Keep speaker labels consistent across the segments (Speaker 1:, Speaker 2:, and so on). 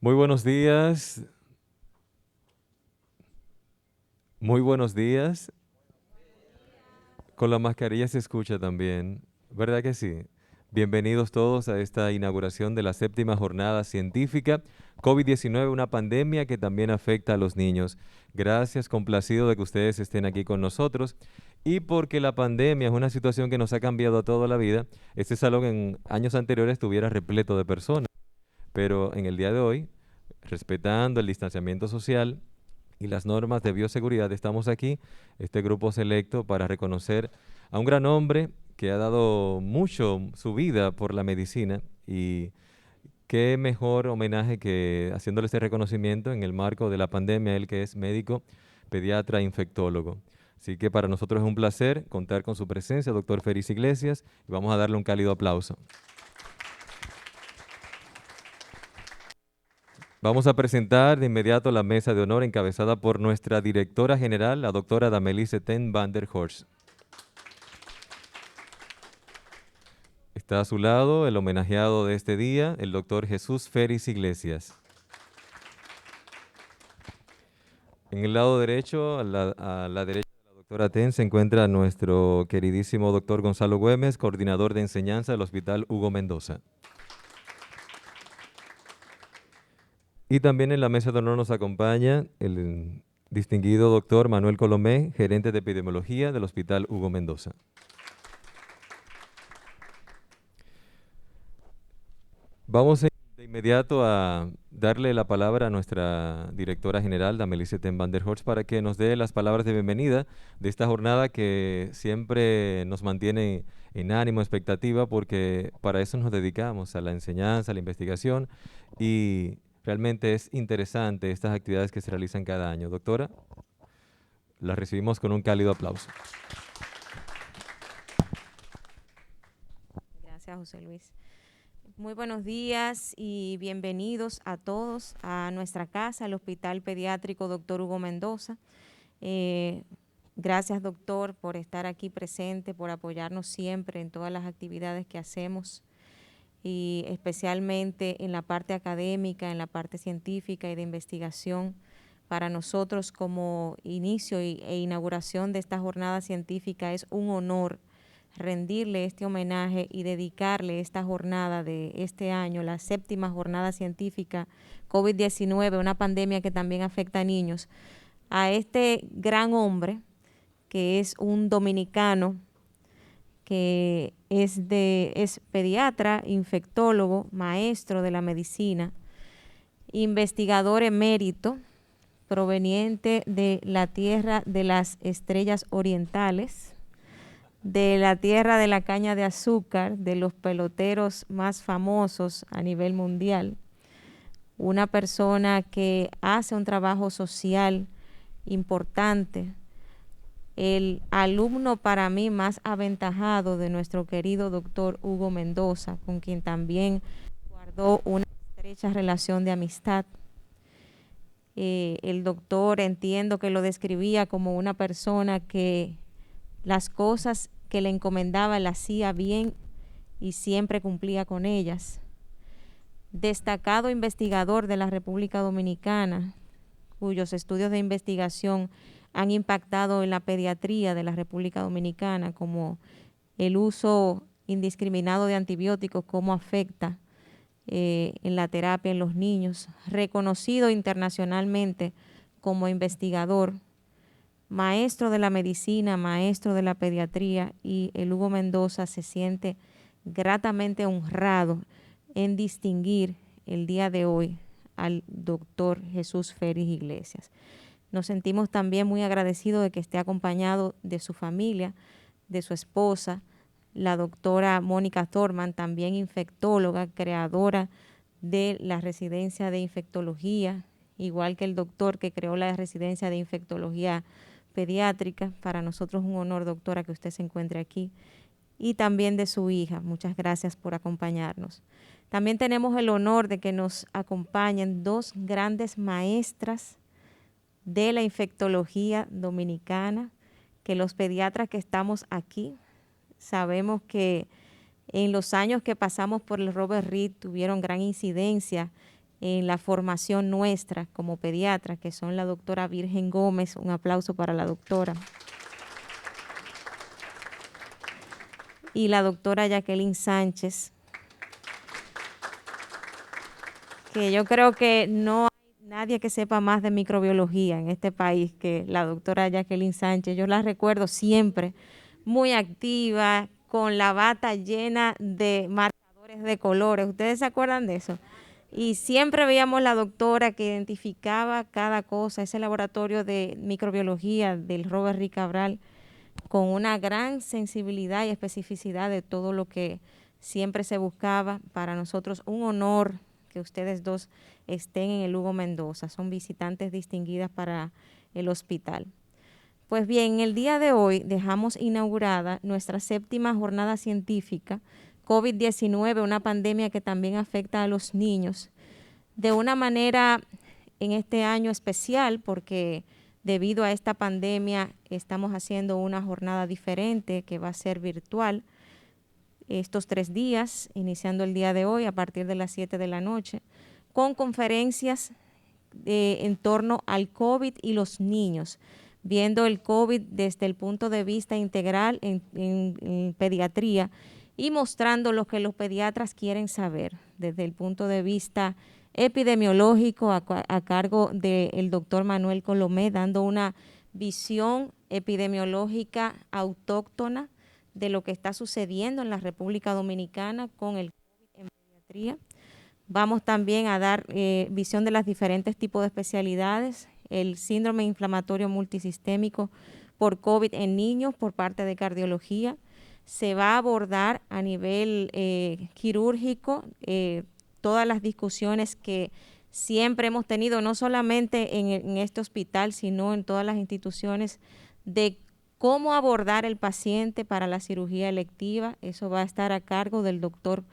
Speaker 1: Muy buenos días, muy buenos días. Con la mascarilla se escucha también, ¿verdad que sí? Bienvenidos todos a esta inauguración de la séptima jornada científica COVID-19, una pandemia que también afecta a los niños. Gracias, complacido de que ustedes estén aquí con nosotros. Y porque la pandemia es una situación que nos ha cambiado a toda la vida, este salón en años anteriores estuviera repleto de personas, pero en el día de hoy, respetando el distanciamiento social, y las normas de bioseguridad, estamos aquí, este grupo selecto, para reconocer a un gran hombre que ha dado mucho su vida por la medicina y qué mejor homenaje que haciéndole este reconocimiento en el marco de la pandemia, él que es médico, pediatra, infectólogo. Así que para nosotros es un placer contar con su presencia, doctor Félix Iglesias, y vamos a darle un cálido aplauso. Vamos a presentar de inmediato la mesa de honor encabezada por nuestra directora general, la doctora Damelise Ten van der Horst. Está a su lado el homenajeado de este día, el doctor Jesús Félix Iglesias. En el lado derecho, a la derecha de la doctora Ten, se encuentra nuestro queridísimo doctor Gonzalo Güemes, coordinador de enseñanza del Hospital Hugo Mendoza. Y también en la mesa de honor nos acompaña el distinguido doctor Manuel Colomé, gerente de epidemiología del Hospital Hugo Mendoza. Vamos de inmediato a darle la palabra a nuestra directora general, Damelise Ten van der Horst, para que nos dé las palabras de bienvenida de esta jornada que siempre nos mantiene en ánimo, expectativa, porque para eso nos dedicamos, a la enseñanza, a la investigación, y realmente es interesante estas actividades que se realizan cada año. Doctora, la recibimos con un cálido aplauso.
Speaker 2: Gracias, José Luis. Muy buenos días y bienvenidos a todos a nuestra casa, el Hospital Pediátrico Dr. Hugo Mendoza. Eh, gracias, doctor, por estar aquí presente, por apoyarnos siempre en todas las actividades que hacemos y especialmente en la parte académica, en la parte científica y de investigación. Para nosotros, como inicio e inauguración de esta jornada científica, es un honor rendirle este homenaje y dedicarle esta jornada de este año, la séptima jornada científica COVID-19, una pandemia que también afecta a niños, a este gran hombre que es un dominicano, que es pediatra, infectólogo, maestro de la medicina, investigador emérito, proveniente de la tierra de las estrellas orientales, de la tierra de la caña de azúcar, de los peloteros más famosos a nivel mundial, una persona que hace un trabajo social importante, el alumno para mí más aventajado de nuestro querido doctor Hugo Mendoza, con quien también guardó una estrecha relación de amistad. El doctor entiendo que lo describía como una persona que las cosas que le encomendaba las hacía bien y siempre cumplía con ellas. Destacado investigador de la República Dominicana, cuyos estudios de investigación han impactado en la pediatría de la República Dominicana, como el uso indiscriminado de antibióticos, cómo afecta en la terapia en los niños, reconocido internacionalmente como investigador, maestro de la medicina, maestro de la pediatría, y el Hugo Mendoza se siente gratamente honrado en distinguir el día de hoy al doctor Jesús Félix Iglesias. Nos sentimos también muy agradecidos de que esté acompañado de su familia, de su esposa, la doctora Mónica Thorman, también infectóloga, creadora de la residencia de infectología, igual que el doctor que creó la residencia de infectología pediátrica. Para nosotros es un honor, doctora, que usted se encuentre aquí, y también de su hija. Muchas gracias por acompañarnos. También tenemos el honor de que nos acompañen dos grandes maestras de la infectología dominicana, que los pediatras que estamos aquí sabemos que en los años que pasamos por el Robert Reed tuvieron gran incidencia en la formación nuestra como pediatra, que son la doctora Virgen Gómez. Un aplauso para la doctora. Y la doctora Jacqueline Sánchez, que yo creo que no hay nadie que sepa más de microbiología en este país que la doctora Jacqueline Sánchez. Yo la recuerdo siempre muy activa, con la bata llena de marcadores de colores. ¿Ustedes se acuerdan de eso? Y siempre veíamos la doctora que identificaba cada cosa, ese laboratorio de microbiología del Robert Rick Cabral, con una gran sensibilidad y especificidad de todo lo que siempre se buscaba. Para nosotros un honor que ustedes dos estén en el Hugo Mendoza, son visitantes distinguidas para el hospital. Pues bien, el día de hoy dejamos inaugurada nuestra 7ª jornada científica, COVID-19, una pandemia que también afecta a los niños, de una manera en este año especial, porque debido a esta pandemia estamos haciendo una jornada diferente que va a ser virtual estos 3 días, iniciando el día de hoy a partir de las 7 de la noche, con conferencias en torno al COVID y los niños, viendo el COVID desde el punto de vista integral en pediatría y mostrando lo que los pediatras quieren saber desde el punto de vista epidemiológico a cargo del doctor Manuel Colomé, dando una visión epidemiológica autóctona de lo que está sucediendo en la República Dominicana con el COVID en pediatría. Vamos también a dar visión de los diferentes tipos de especialidades, el síndrome inflamatorio multisistémico por COVID en niños por parte de cardiología. Se va a abordar a nivel quirúrgico todas las discusiones que siempre hemos tenido, no solamente en este hospital, sino en todas las instituciones, de cómo abordar el paciente para la cirugía electiva. Eso va a estar a cargo del doctor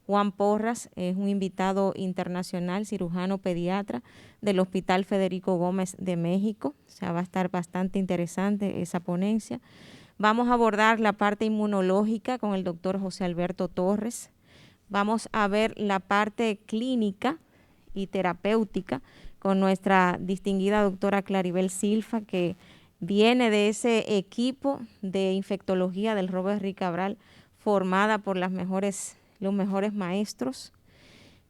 Speaker 2: Juan Porras, es un invitado internacional, cirujano pediatra del Hospital Federico Gómez de México. O sea, va a estar bastante interesante esa ponencia. Vamos a abordar la parte inmunológica con el doctor José Alberto Torres. Vamos a ver la parte clínica y terapéutica con nuestra distinguida doctora Claribel Silva, que viene de ese equipo de infectología del Robert Rick Cabral, formada por los mejores maestros.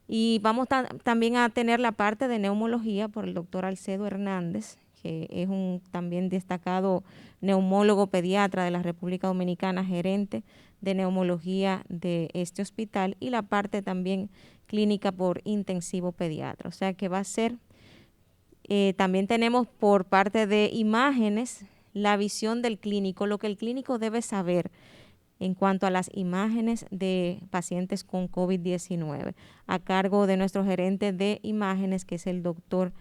Speaker 2: Y vamos también a tener la parte de neumología por el doctor Alcedo Hernández, que es un también destacado neumólogo pediatra de la República Dominicana, gerente de neumología de este hospital, y la parte también clínica por intensivo pediatra. O sea que va a ser, también tenemos por parte de imágenes la visión del clínico, lo que el clínico debe saber en cuanto a las imágenes de pacientes con COVID-19, a cargo de nuestro gerente de imágenes, que es el doctor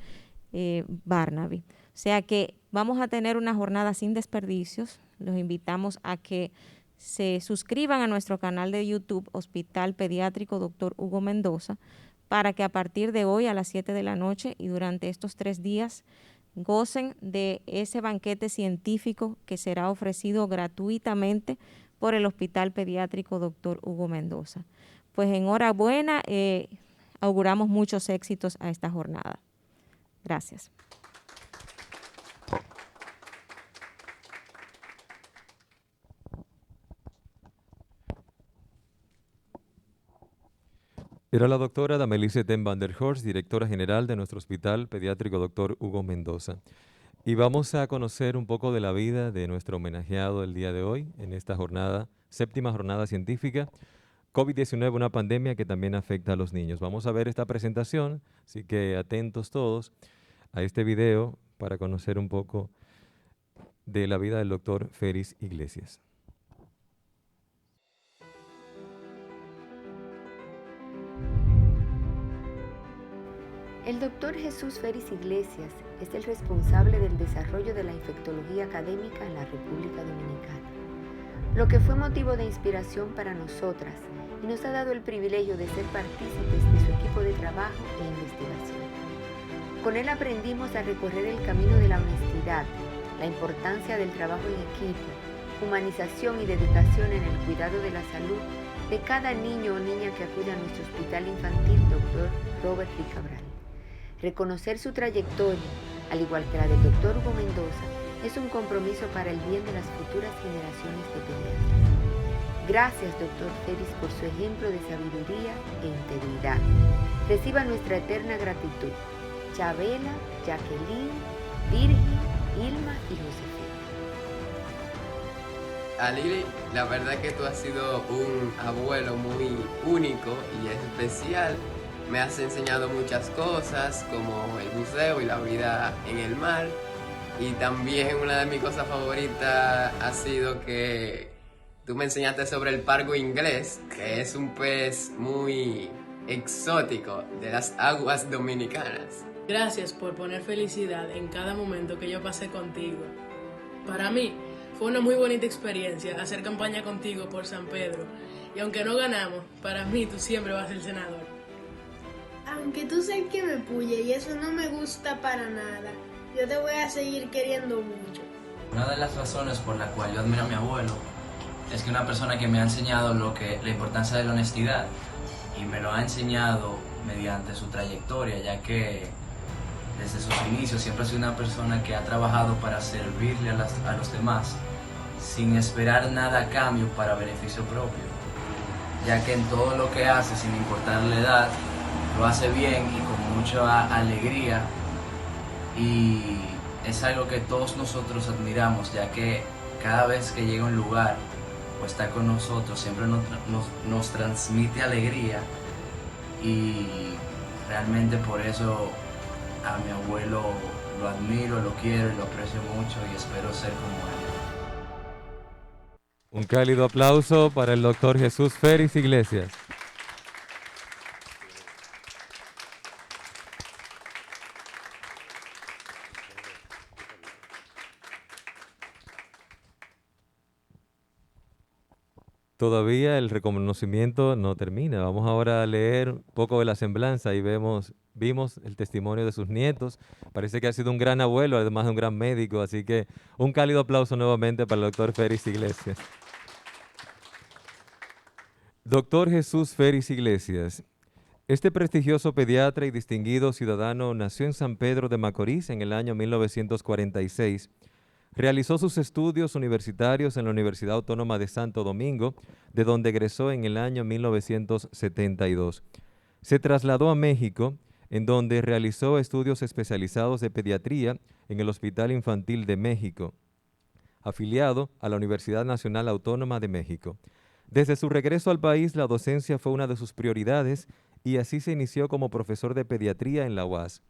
Speaker 2: Barnaby. O sea que vamos a tener una jornada sin desperdicios. Los invitamos a que se suscriban a nuestro canal de YouTube, Hospital Pediátrico Dr. Hugo Mendoza, para que a partir de hoy a las 7 de la noche y durante estos 3 días gocen de ese banquete científico que será ofrecido gratuitamente por el Hospital Pediátrico Dr. Hugo Mendoza. Pues enhorabuena, auguramos muchos éxitos a esta jornada. Gracias.
Speaker 1: Era la doctora Damelice Ten van der Horst, directora general de nuestro Hospital Pediátrico Dr. Hugo Mendoza. Y vamos a conocer un poco de la vida de nuestro homenajeado el día de hoy, en esta jornada, 7ª jornada científica, COVID-19, una pandemia que también afecta a los niños. Vamos a ver esta presentación, así que atentos todos a este video para conocer un poco de la vida del doctor Félix Iglesias.
Speaker 3: El doctor Jesús Félix Iglesias es el responsable del desarrollo de la infectología académica en la República Dominicana, lo que fue motivo de inspiración para nosotras y nos ha dado el privilegio de ser partícipes de su equipo de trabajo e investigación. Con él aprendimos a recorrer el camino de la honestidad, la importancia del trabajo en equipo, humanización y dedicación en el cuidado de la salud de cada niño o niña que acude a nuestro hospital infantil Dr. Robert Rick Cabral. Reconocer su trayectoria, al igual que la del Dr. Hugo Mendoza, es un compromiso para el bien de las futuras generaciones de pediatras. Gracias, Dr. Félix, por su ejemplo de sabiduría e integridad. Reciba nuestra eterna gratitud. Chabela, Jacqueline, Virgen, Ilma y Josefina.
Speaker 4: Alili, la verdad que tú has sido un abuelo muy único y especial. Me has enseñado muchas cosas, como el buceo y la vida en el mar. Y también una de mis cosas favoritas ha sido que tú me enseñaste sobre el pargo inglés, que es un pez muy exótico de las aguas dominicanas.
Speaker 5: Gracias por poner felicidad en cada momento que yo pasé contigo. Para mí fue una muy bonita experiencia hacer campaña contigo por San Pedro. Y aunque no ganamos, para mí tú siempre vas a ser senador.
Speaker 6: Aunque tú seas que me puye y eso no me gusta para nada, yo te voy a seguir queriendo mucho.
Speaker 7: Una de las razones por la cual yo admiro a mi abuelo es que una persona que me ha enseñado la importancia de la honestidad y me lo ha enseñado mediante su trayectoria, ya que desde sus inicios siempre ha sido una persona que ha trabajado para servirle a los demás sin esperar nada a cambio para beneficio propio, ya que en todo lo que hace, sin importar la edad, lo hace bien y con mucha alegría, y es algo que todos nosotros admiramos, ya que cada vez que llega a un lugar o está con nosotros siempre nos transmite alegría, y realmente por eso a mi abuelo lo admiro, lo quiero y lo aprecio mucho y espero ser como él.
Speaker 1: Un cálido aplauso para el doctor Jesús Félix Iglesias. Todavía el reconocimiento no termina. Vamos ahora a leer un poco de la semblanza y vimos el testimonio de sus nietos. Parece que ha sido un gran abuelo, además de un gran médico, así que un cálido aplauso nuevamente para el doctor Félix Iglesias. Doctor Jesús Félix Iglesias. Este prestigioso pediatra y distinguido ciudadano nació en San Pedro de Macorís en el año 1946. Realizó sus estudios universitarios en la Universidad Autónoma de Santo Domingo, de donde egresó en el año 1972. Se trasladó a México, en donde realizó estudios especializados de pediatría en el Hospital Infantil de México, afiliado a la Universidad Nacional Autónoma de México. Desde su regreso al país, la docencia fue una de sus prioridades y así se inició como profesor de pediatría en la UAS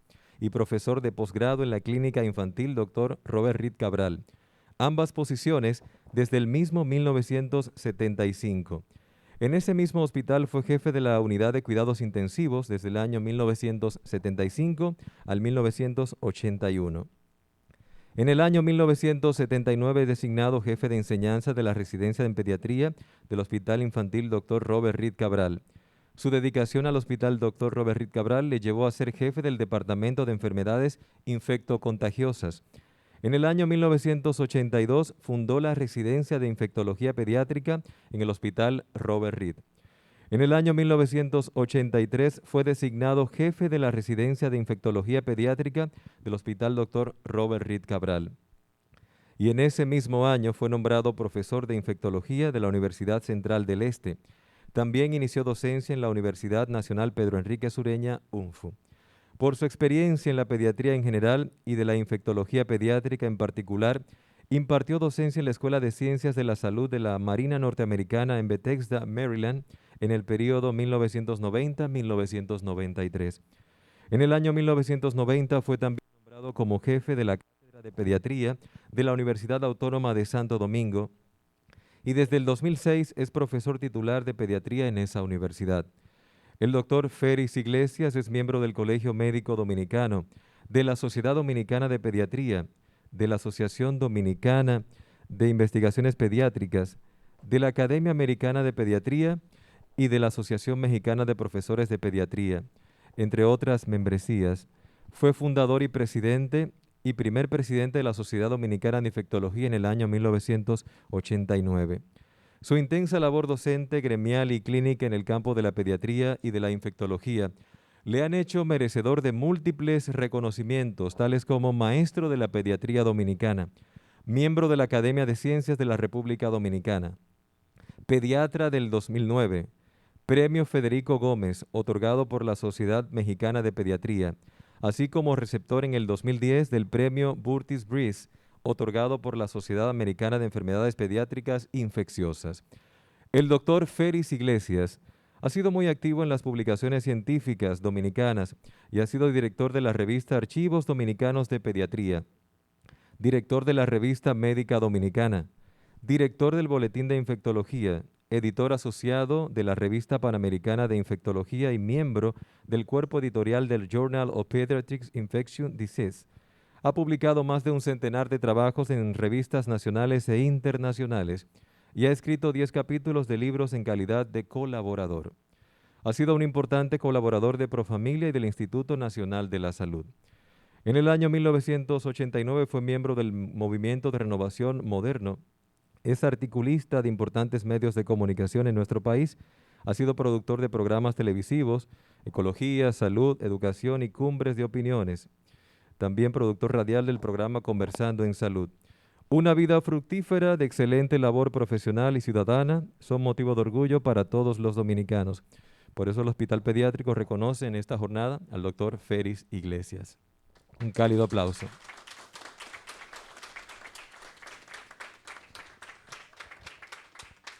Speaker 1: y profesor de posgrado en la Clínica Infantil Dr. Robert Reed Cabral, ambas posiciones desde el mismo 1975. En ese mismo hospital fue jefe de la Unidad de Cuidados Intensivos desde el año 1975 al 1981. En el año 1979 designado jefe de enseñanza de la Residencia en Pediatría del Hospital Infantil Dr. Robert Reed Cabral. Su dedicación al Hospital Dr. Robert Reed Cabral le llevó a ser jefe del Departamento de Enfermedades Infectocontagiosas. En el año 1982 fundó la Residencia de Infectología Pediátrica en el Hospital Robert Reed. En el año 1983 fue designado jefe de la Residencia de Infectología Pediátrica del Hospital Dr. Robert Reed Cabral. Y en ese mismo año fue nombrado profesor de Infectología de la Universidad Central del Este. También inició docencia en la Universidad Nacional Pedro Enrique Sureña, UNFU. Por su experiencia en la pediatría en general y de la infectología pediátrica en particular, impartió docencia en la Escuela de Ciencias de la Salud de la Marina Norteamericana en Bethesda, Maryland, en el periodo 1990-1993. En el año 1990 fue también nombrado como jefe de la Cátedra de Pediatría de la Universidad Autónoma de Santo Domingo, y desde el 2006 es profesor titular de pediatría en esa universidad. El doctor Félix Iglesias es miembro del Colegio Médico Dominicano, de la Sociedad Dominicana de Pediatría, de la Asociación Dominicana de Investigaciones Pediátricas, de la Academia Americana de Pediatría y de la Asociación Mexicana de Profesores de Pediatría, entre otras membresías. Fue fundador y presidente y primer presidente de la Sociedad Dominicana de Infectología en el año 1989. Su intensa labor docente, gremial y clínica en el campo de la pediatría y de la infectología le han hecho merecedor de múltiples reconocimientos, tales como Maestro de la Pediatría Dominicana, miembro de la Academia de Ciencias de la República Dominicana, Pediatra del 2009, Premio Federico Gómez, otorgado por la Sociedad Mexicana de Pediatría, así como receptor en el 2010 del Premio Burtis Breeze, otorgado por la Sociedad Americana de Enfermedades Pediátricas Infecciosas. El doctor Félix Iglesias ha sido muy activo en las publicaciones científicas dominicanas y ha sido director de la revista Archivos Dominicanos de Pediatría, director de la revista Médica Dominicana, director del Boletín de Infectología, editor asociado de la Revista Panamericana de Infectología y miembro del cuerpo editorial del Journal of Pediatric Infectious Disease. Ha publicado más de un centenar de trabajos en revistas nacionales e internacionales y ha escrito 10 capítulos de libros en calidad de colaborador. Ha sido un importante colaborador de Profamilia y del Instituto Nacional de la Salud. En el año 1989 fue miembro del Movimiento de Renovación Moderno. Es articulista de importantes medios de comunicación en nuestro país. Ha sido productor de programas televisivos, Ecología, Salud, Educación y Cumbres de Opiniones. También productor radial del programa Conversando en Salud. Una vida fructífera de excelente labor profesional y ciudadana son motivo de orgullo para todos los dominicanos. Por eso el Hospital Pediátrico reconoce en esta jornada al doctor Félix Iglesias. Un cálido aplauso.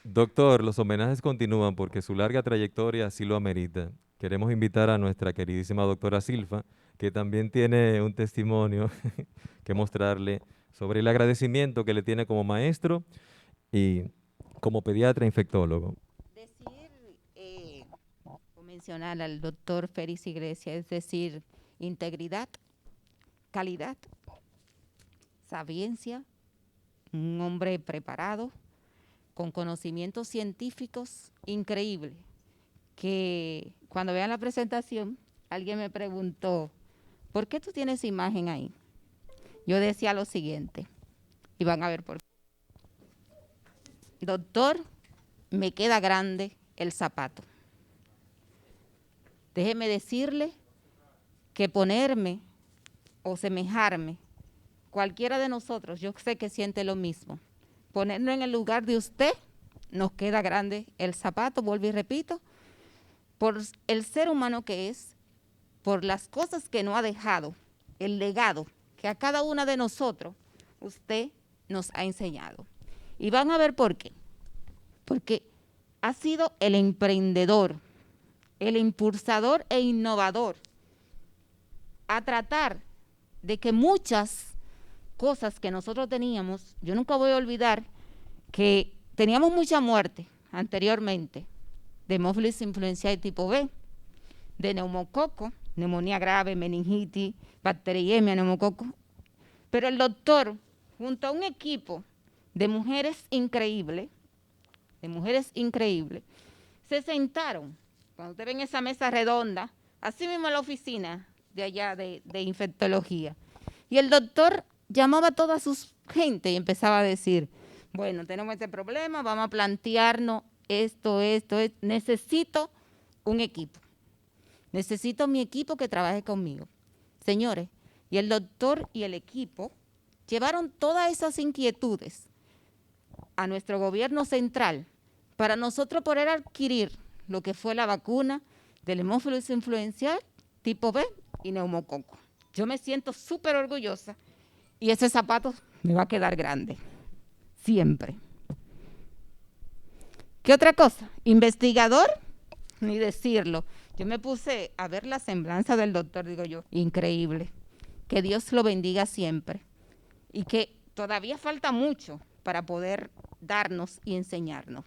Speaker 1: Doctor, los homenajes continúan porque su larga trayectoria así lo amerita. Queremos invitar a nuestra queridísima doctora Silfa, que también tiene un testimonio que mostrarle sobre el agradecimiento que le tiene como maestro y como pediatra infectólogo.
Speaker 8: Decir o mencionar al doctor Félix Iglesias, es decir, integridad, calidad, sapiencia, un hombre preparado, con conocimientos científicos increíbles, que cuando vean la presentación, alguien me preguntó, ¿por qué tú tienes esa imagen ahí? Yo decía lo siguiente, y van a ver por qué. Doctor, me queda grande el zapato. Déjeme decirle que ponerme o semejarme, cualquiera de nosotros, yo sé que siente lo mismo, ponernos en el lugar de usted, nos queda grande el zapato, vuelvo y repito, por el ser humano que es, por las cosas que nos ha dejado, el legado que a cada una de nosotros usted nos ha enseñado. Y van a ver por qué. Porque ha sido el emprendedor, el impulsador e innovador a tratar de que muchas cosas que nosotros teníamos, yo nunca voy a olvidar que teníamos mucha muerte anteriormente de hemófilis influenzae tipo B, de neumococo, neumonía grave, meningitis, bacteriemia, neumococo. Pero el doctor, junto a un equipo de mujeres increíbles, se sentaron, cuando ustedes ven esa mesa redonda, así mismo en la oficina de allá de infectología, y el doctor llamaba a toda su gente y empezaba a decir, bueno, tenemos este problema, vamos a plantearnos esto, necesito un equipo. Necesito mi equipo que trabaje conmigo. Señores, y el doctor y el equipo llevaron todas esas inquietudes a nuestro gobierno central para nosotros poder adquirir lo que fue la vacuna del hemófilis influenzae tipo B y neumococo. Yo me siento súper orgullosa y ese zapato me va a quedar grande, siempre. ¿Qué otra cosa? Investigador, ni decirlo. Yo me puse a ver la semblanza del doctor, digo yo, increíble. Que Dios lo bendiga siempre. Y que todavía falta mucho para poder darnos y enseñarnos.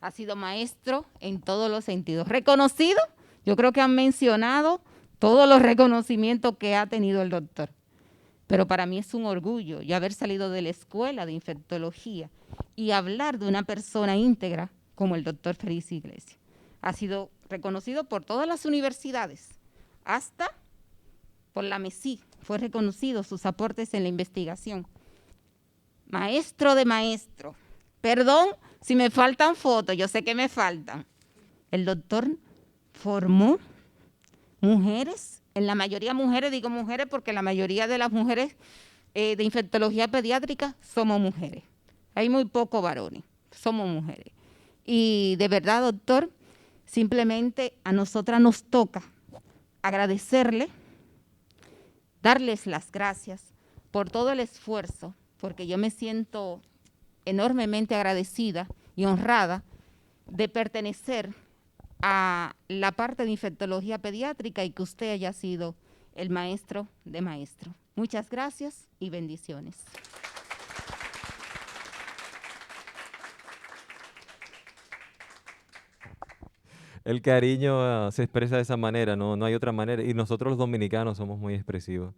Speaker 8: Ha sido maestro en todos los sentidos. Reconocido, yo creo que han mencionado todos los reconocimientos que ha tenido el doctor. Pero para mí es un orgullo yo haber salido de la escuela de infectología y hablar de una persona íntegra como el doctor Félix Iglesias. Ha sido reconocido por todas las universidades, hasta por la MESI, fue reconocido sus aportes en la investigación. Maestro de maestro. Perdón si me faltan fotos, yo sé que me faltan. El doctor formó mujeres, en la mayoría mujeres, digo mujeres porque la mayoría de las mujeres de infectología pediátrica somos mujeres. Hay muy pocos varones, somos mujeres. Y de verdad, doctor, simplemente a nosotras nos toca agradecerle, darles las gracias por todo el esfuerzo, porque yo me siento enormemente agradecida y honrada de pertenecer a la parte de infectología pediátrica y que usted haya sido el maestro de maestro. Muchas gracias y bendiciones.
Speaker 1: El cariño se expresa de esa manera, no hay otra manera. Y nosotros los dominicanos somos muy expresivos.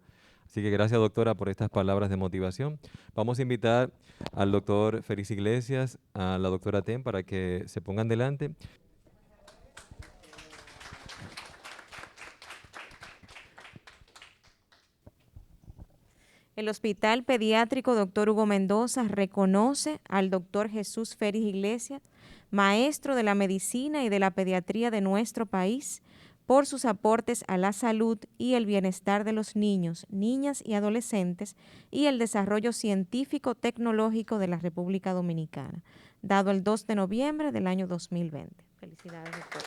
Speaker 1: Así que gracias, doctora, por estas palabras de motivación. Vamos a invitar al doctor Félix Iglesias, a la doctora Ten, para que se pongan delante.
Speaker 2: El Hospital Pediátrico Dr. Hugo Mendoza reconoce al Dr. Jesús Félix Iglesias, maestro de la medicina y de la pediatría de nuestro país, por sus aportes a la salud y el bienestar de los niños, niñas y adolescentes y el desarrollo científico-tecnológico de la República Dominicana, dado el 2 de noviembre del año 2020. Felicidades, doctor.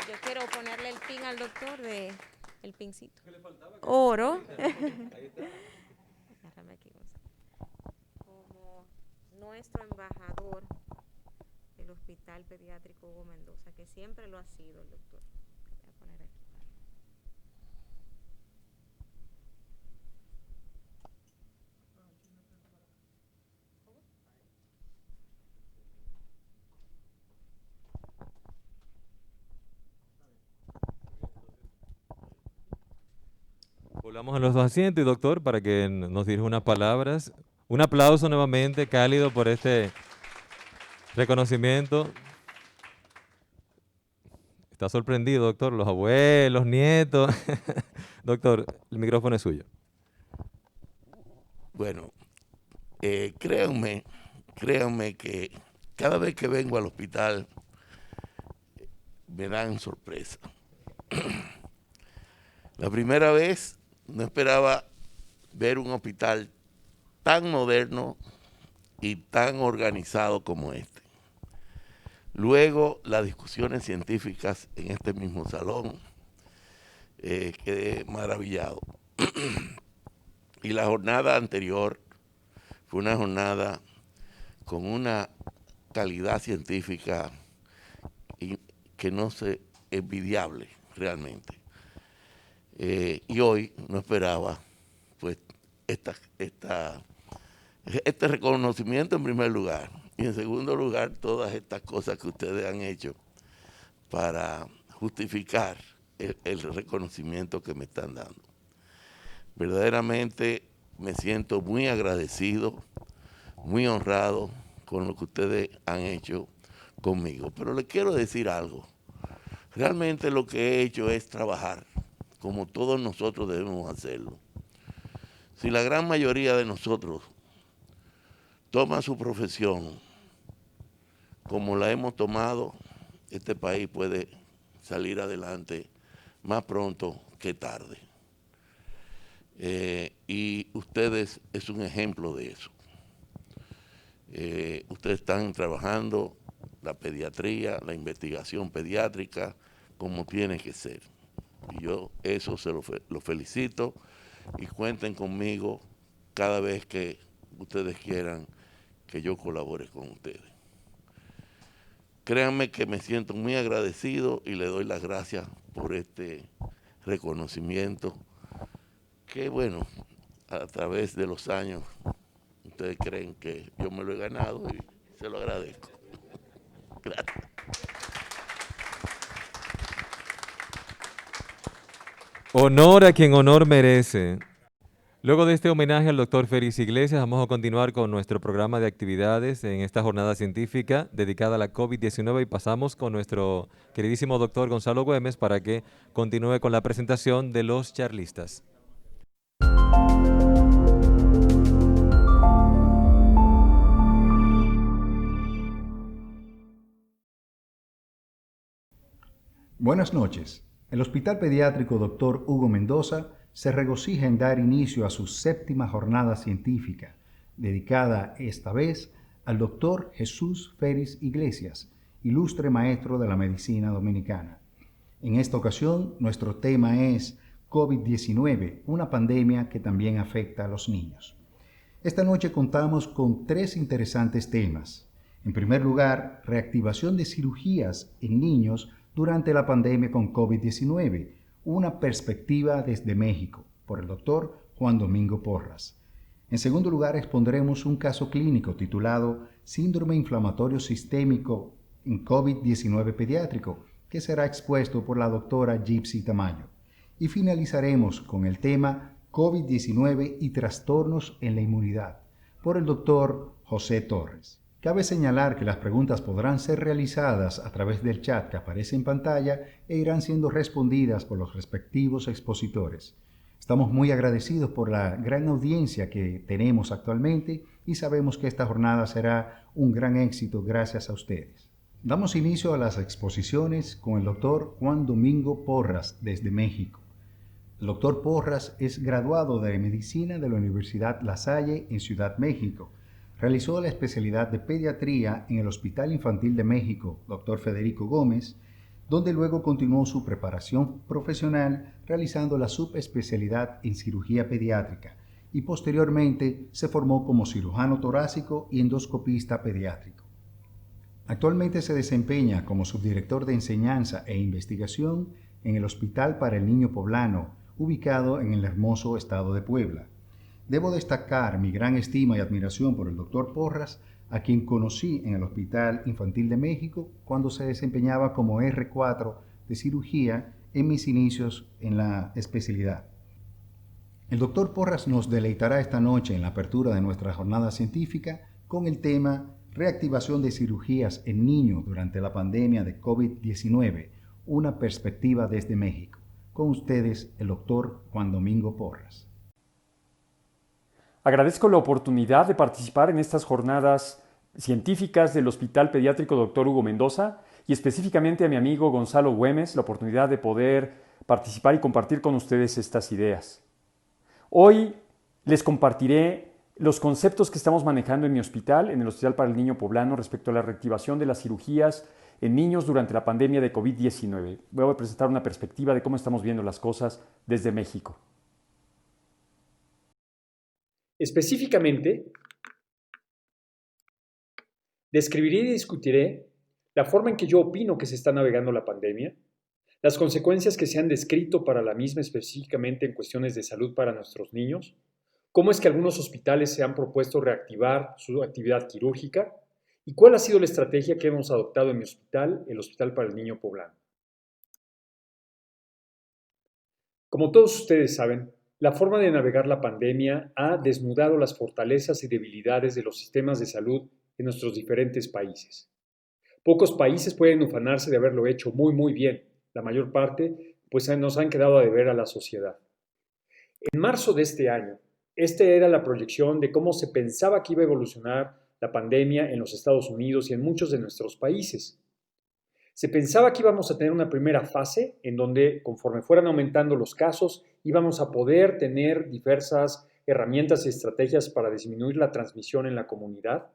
Speaker 2: Yo quiero ponerle el pin al doctor de... El pincito. Oro. Agárrame aquí, como nuestro embajador del Hospital Pediátrico Hugo Mendoza, que siempre lo ha sido el doctor. Voy a poner aquí.
Speaker 1: Volvamos a los dos asientos y doctor, para que nos dirija unas palabras. Un aplauso nuevamente cálido por este reconocimiento. Está sorprendido, doctor, los abuelos, nietos. Doctor, el micrófono es suyo.
Speaker 9: Bueno, créanme que cada vez que vengo al hospital me dan sorpresa. La primera vez no esperaba ver un hospital tan moderno y tan organizado como este. Luego, las discusiones científicas en este mismo salón, quedé maravillado. Y la jornada anterior fue una jornada con una calidad científica que no sé, envidiable realmente. Y hoy no esperaba pues este reconocimiento en primer lugar, y en segundo lugar todas estas cosas que ustedes han hecho para justificar el reconocimiento que me están dando. Verdaderamente me siento muy agradecido, muy honrado con lo que ustedes han hecho conmigo. Pero les quiero decir algo. Realmente lo que he hecho es trabajar, como todos nosotros debemos hacerlo. Si la gran mayoría de nosotros toma su profesión como la hemos tomado, este país puede salir adelante más pronto que tarde. Y ustedes es un ejemplo de eso. Ustedes están trabajando la pediatría, la investigación pediátrica, como tiene que ser. Y yo eso se lo felicito y cuenten conmigo cada vez que ustedes quieran que yo colabore con ustedes. Créanme que me siento muy agradecido y le doy las gracias por este reconocimiento que, bueno, a través de los años ustedes creen que yo me lo he ganado y se lo agradezco. Gracias.
Speaker 1: Honor a quien honor merece. Luego de este homenaje al doctor Félix Iglesias, vamos a continuar con nuestro programa de actividades en esta jornada científica dedicada a la COVID-19 y pasamos con nuestro queridísimo doctor Gonzalo Güemes para que continúe con la presentación de los charlistas.
Speaker 10: Buenas noches. El Hospital Pediátrico Dr. Hugo Mendoza se regocija en dar inicio a su 7ª jornada científica, dedicada esta vez al Dr. Jesús Félix Iglesias, ilustre maestro de la medicina dominicana. En esta ocasión, nuestro tema es COVID-19, una pandemia que también afecta a los niños. Esta noche contamos con 3 interesantes temas. En primer lugar, reactivación de cirugías en niños durante la pandemia con COVID-19, una perspectiva desde México, por el doctor Juan Domingo Porras. En segundo lugar, expondremos un caso clínico titulado Síndrome inflamatorio sistémico en COVID-19 pediátrico, que será expuesto por la doctora Gypsy Tamayo. Y finalizaremos con el tema COVID-19 y trastornos en la inmunidad, por el doctor José Torres. Cabe señalar que las preguntas podrán ser realizadas a través del chat que aparece en pantalla e irán siendo respondidas por los respectivos expositores. Estamos muy agradecidos por la gran audiencia que tenemos actualmente y sabemos que esta jornada será un gran éxito gracias a ustedes. Damos inicio a las exposiciones con el doctor Juan Domingo Porras desde México. El doctor Porras es graduado de Medicina de la Universidad La Salle en Ciudad México. Realizó la especialidad de Pediatría en el Hospital Infantil de México, Dr. Federico Gómez, donde luego continuó su preparación profesional realizando la subespecialidad en cirugía pediátrica y posteriormente se formó como cirujano torácico y endoscopista pediátrico. Actualmente se desempeña como subdirector de enseñanza e investigación en el Hospital para el Niño Poblano, ubicado en el hermoso estado de Puebla. Debo destacar mi gran estima y admiración por el doctor Porras, a quien conocí en el Hospital Infantil de México cuando se desempeñaba como R4 de cirugía en mis inicios en la especialidad. El doctor Porras nos deleitará esta noche en la apertura de nuestra jornada científica con el tema Reactivación de cirugías en niños durante la pandemia de COVID-19, una perspectiva desde México. Con ustedes, el doctor Juan Domingo Porras.
Speaker 11: Agradezco la oportunidad de participar en estas jornadas científicas del Hospital Pediátrico Dr. Hugo Mendoza y específicamente a mi amigo Gonzalo Güemes la oportunidad de poder participar y compartir con ustedes estas ideas. Hoy les compartiré los conceptos que estamos manejando en mi hospital, en el Hospital para el Niño Poblano, respecto a la reactivación de las cirugías en niños durante la pandemia de COVID-19. Voy a presentar una perspectiva de cómo estamos viendo las cosas desde México. Específicamente, describiré y discutiré la forma en que yo opino que se está navegando la pandemia, las consecuencias que se han descrito para la misma específicamente en cuestiones de salud para nuestros niños, cómo es que algunos hospitales se han propuesto reactivar su actividad quirúrgica y cuál ha sido la estrategia que hemos adoptado en mi hospital, el Hospital para el Niño Poblano. Como todos ustedes saben, la forma de navegar la pandemia ha desnudado las fortalezas y debilidades de los sistemas de salud en nuestros diferentes países. Pocos países pueden ufanarse de haberlo hecho muy bien. La mayor parte, pues, nos han quedado a deber a la sociedad. En marzo de este año, esta era la proyección de cómo se pensaba que iba a evolucionar la pandemia en los Estados Unidos y en muchos de nuestros países. Se pensaba que íbamos a tener una primera fase en donde, conforme fueran aumentando los casos, íbamos a poder tener diversas herramientas y estrategias para disminuir la transmisión en la comunidad.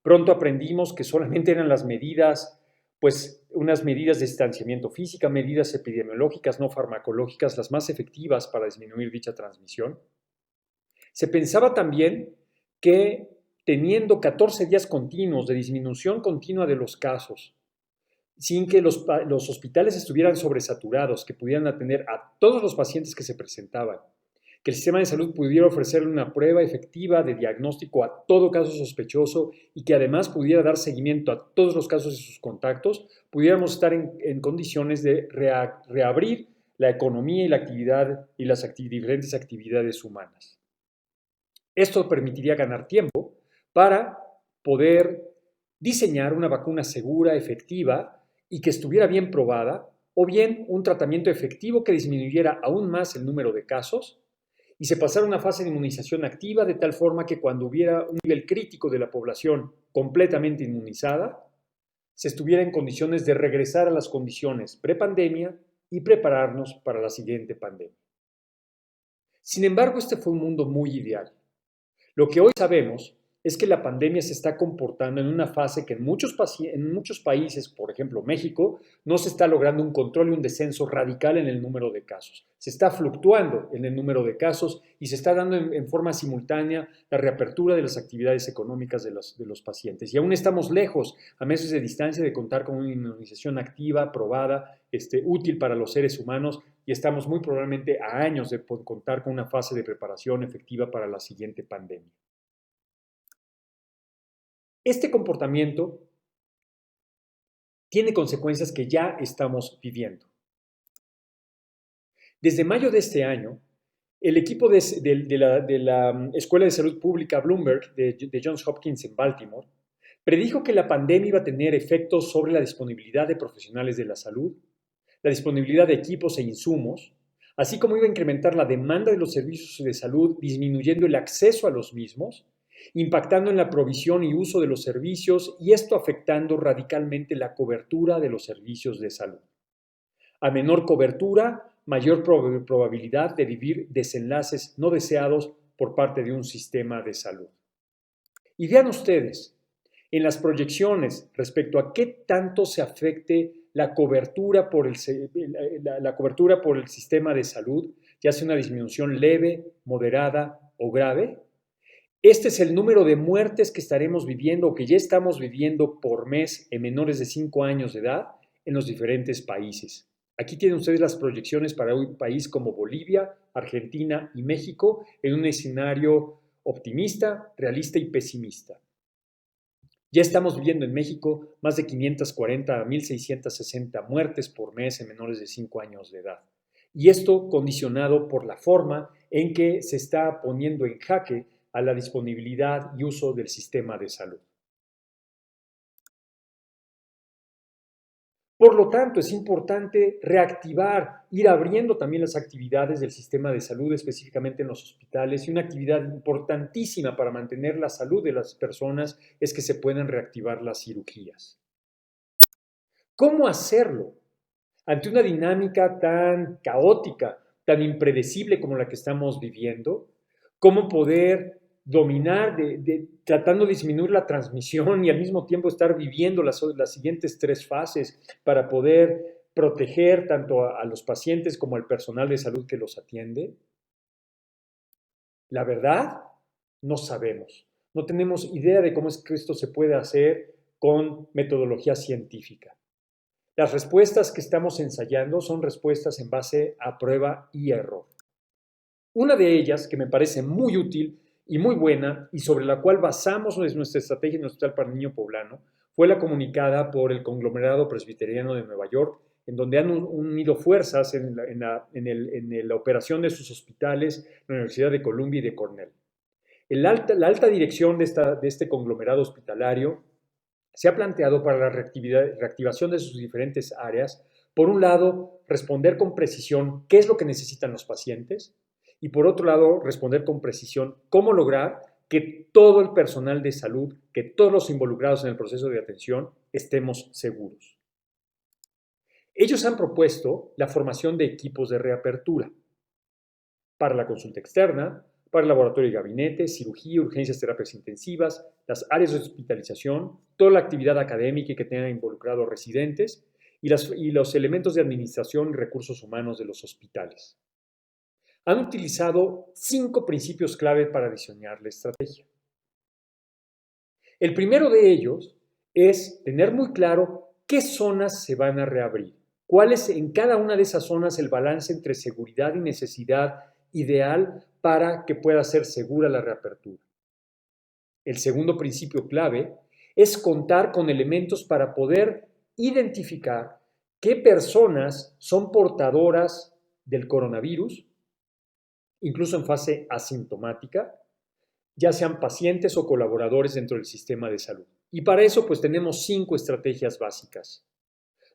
Speaker 11: Pronto aprendimos que solamente eran las medidas, pues unas medidas de distanciamiento física, medidas epidemiológicas no farmacológicas, las más efectivas para disminuir dicha transmisión. Se pensaba también que teniendo 14 días continuos de disminución continua de los casos, sin que los hospitales estuvieran sobresaturados, que pudieran atender a todos los pacientes que se presentaban, que el sistema de salud pudiera ofrecerle una prueba efectiva de diagnóstico a todo caso sospechoso y que además pudiera dar seguimiento a todos los casos de sus contactos, pudiéramos estar en condiciones de reabrir la economía y la actividad y las diferentes actividades humanas. Esto permitiría ganar tiempo para poder diseñar una vacuna segura, efectiva y que estuviera bien probada, o bien un tratamiento efectivo que disminuyera aún más el número de casos y se pasara a una fase de inmunización activa de tal forma que cuando hubiera un nivel crítico de la población completamente inmunizada, se estuviera en condiciones de regresar a las condiciones prepandemia y prepararnos para la siguiente pandemia. Sin embargo, este fue un mundo muy ideal. Lo que hoy sabemos es que la pandemia se está comportando en una fase que en muchos países, por ejemplo México, no se está logrando un control y un descenso radical en el número de casos. Se está fluctuando en el número de casos y se está dando en forma simultánea la reapertura de las actividades económicas de los pacientes. Y aún estamos lejos, a meses de distancia, de contar con una inmunización activa, probada, útil para los seres humanos, y estamos muy probablemente a años de contar con una fase de preparación efectiva para la siguiente pandemia. Este comportamiento tiene consecuencias que ya estamos viviendo. Desde mayo de este año, el equipo de la Escuela de Salud Pública Bloomberg de Johns Hopkins en Baltimore predijo que la pandemia iba a tener efectos sobre la disponibilidad de profesionales de la salud, la disponibilidad de equipos e insumos, así como iba a incrementar la demanda de los servicios de salud, disminuyendo el acceso a los mismos, impactando en la provisión y uso de los servicios y esto afectando radicalmente la cobertura de los servicios de salud. A menor cobertura, mayor probabilidad de vivir desenlaces no deseados por parte de un sistema de salud. Y vean ustedes, en las proyecciones respecto a qué tanto se afecte la cobertura por el sistema de salud, ya sea una disminución leve, moderada o grave, este es el número de muertes que estaremos viviendo o que ya estamos viviendo por mes en menores de 5 años de edad en los diferentes países. Aquí tienen ustedes las proyecciones para un país como Bolivia, Argentina y México en un escenario optimista, realista y pesimista. Ya estamos viviendo en México más de 540 a 1,660 muertes por mes en menores de 5 años de edad. Y esto condicionado por la forma en que se está poniendo en jaque a la disponibilidad y uso del sistema de salud. Por lo tanto, es importante reactivar, ir abriendo también las actividades del sistema de salud, específicamente en los hospitales, y una actividad importantísima para mantener la salud de las personas es que se puedan reactivar las cirugías. ¿Cómo hacerlo? Ante una dinámica tan caótica, tan impredecible como la que estamos viviendo, ¿cómo poder dominar, tratando de disminuir la transmisión y al mismo tiempo estar viviendo las siguientes 3 fases para poder proteger tanto a los pacientes como al personal de salud que los atiende? La verdad, no sabemos. No tenemos idea de cómo es que esto se puede hacer con metodología científica. Las respuestas que estamos ensayando son respuestas en base a prueba y error. Una de ellas, que me parece muy útil y muy buena, y sobre la cual basamos nuestra estrategia en el Hospital para el Niño Poblano, fue la comunicada por el conglomerado presbiteriano de Nueva York, en donde han unido fuerzas en la operación de sus hospitales, la Universidad de Columbia y de Cornell. La alta dirección de este conglomerado hospitalario se ha planteado para la reactivación de sus diferentes áreas, por un lado, responder con precisión qué es lo que necesitan los pacientes, y por otro lado, responder con precisión cómo lograr que todo el personal de salud, que todos los involucrados en el proceso de atención estemos seguros. Ellos han propuesto la formación de equipos de reapertura para la consulta externa, para el laboratorio y gabinete, cirugía, urgencias, terapias intensivas, las áreas de hospitalización, toda la actividad académica que tenga involucrado residentes y los elementos de administración y recursos humanos de los hospitales. Han utilizado 5 principios clave para diseñar la estrategia. El primero de ellos es tener muy claro qué zonas se van a reabrir, cuál es en cada una de esas zonas el balance entre seguridad y necesidad ideal para que pueda ser segura la reapertura. El segundo principio clave es contar con elementos para poder identificar qué personas son portadoras del coronavirus, incluso en fase asintomática, ya sean pacientes o colaboradores dentro del sistema de salud. Y para eso pues tenemos 5 estrategias básicas.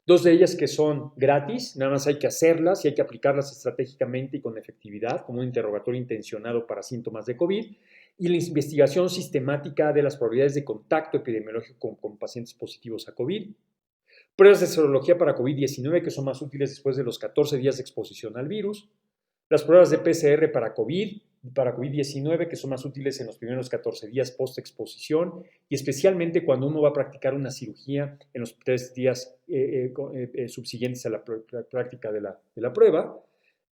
Speaker 11: 2 de ellas que son gratis, nada más hay que hacerlas y hay que aplicarlas estratégicamente y con efectividad, como un interrogatorio intencionado para síntomas de COVID, y la investigación sistemática de las probabilidades de contacto epidemiológico con pacientes positivos a COVID, Pruebas de serología para COVID-19 que son más útiles después de los 14 días de exposición al virus. Las pruebas de PCR para COVID-19 que son más útiles en los primeros 14 días post-exposición y especialmente cuando uno va a practicar una cirugía en los 3 días subsiguientes a la práctica de la prueba.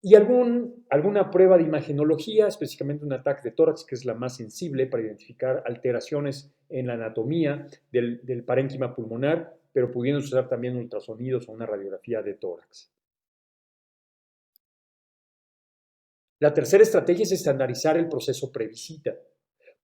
Speaker 11: Y alguna prueba de imagenología, específicamente un ataque de tórax, que es la más sensible para identificar alteraciones en la anatomía del parénquima pulmonar, pero pudiendo usar también ultrasonidos o una radiografía de tórax. La tercera estrategia es estandarizar el proceso previsita.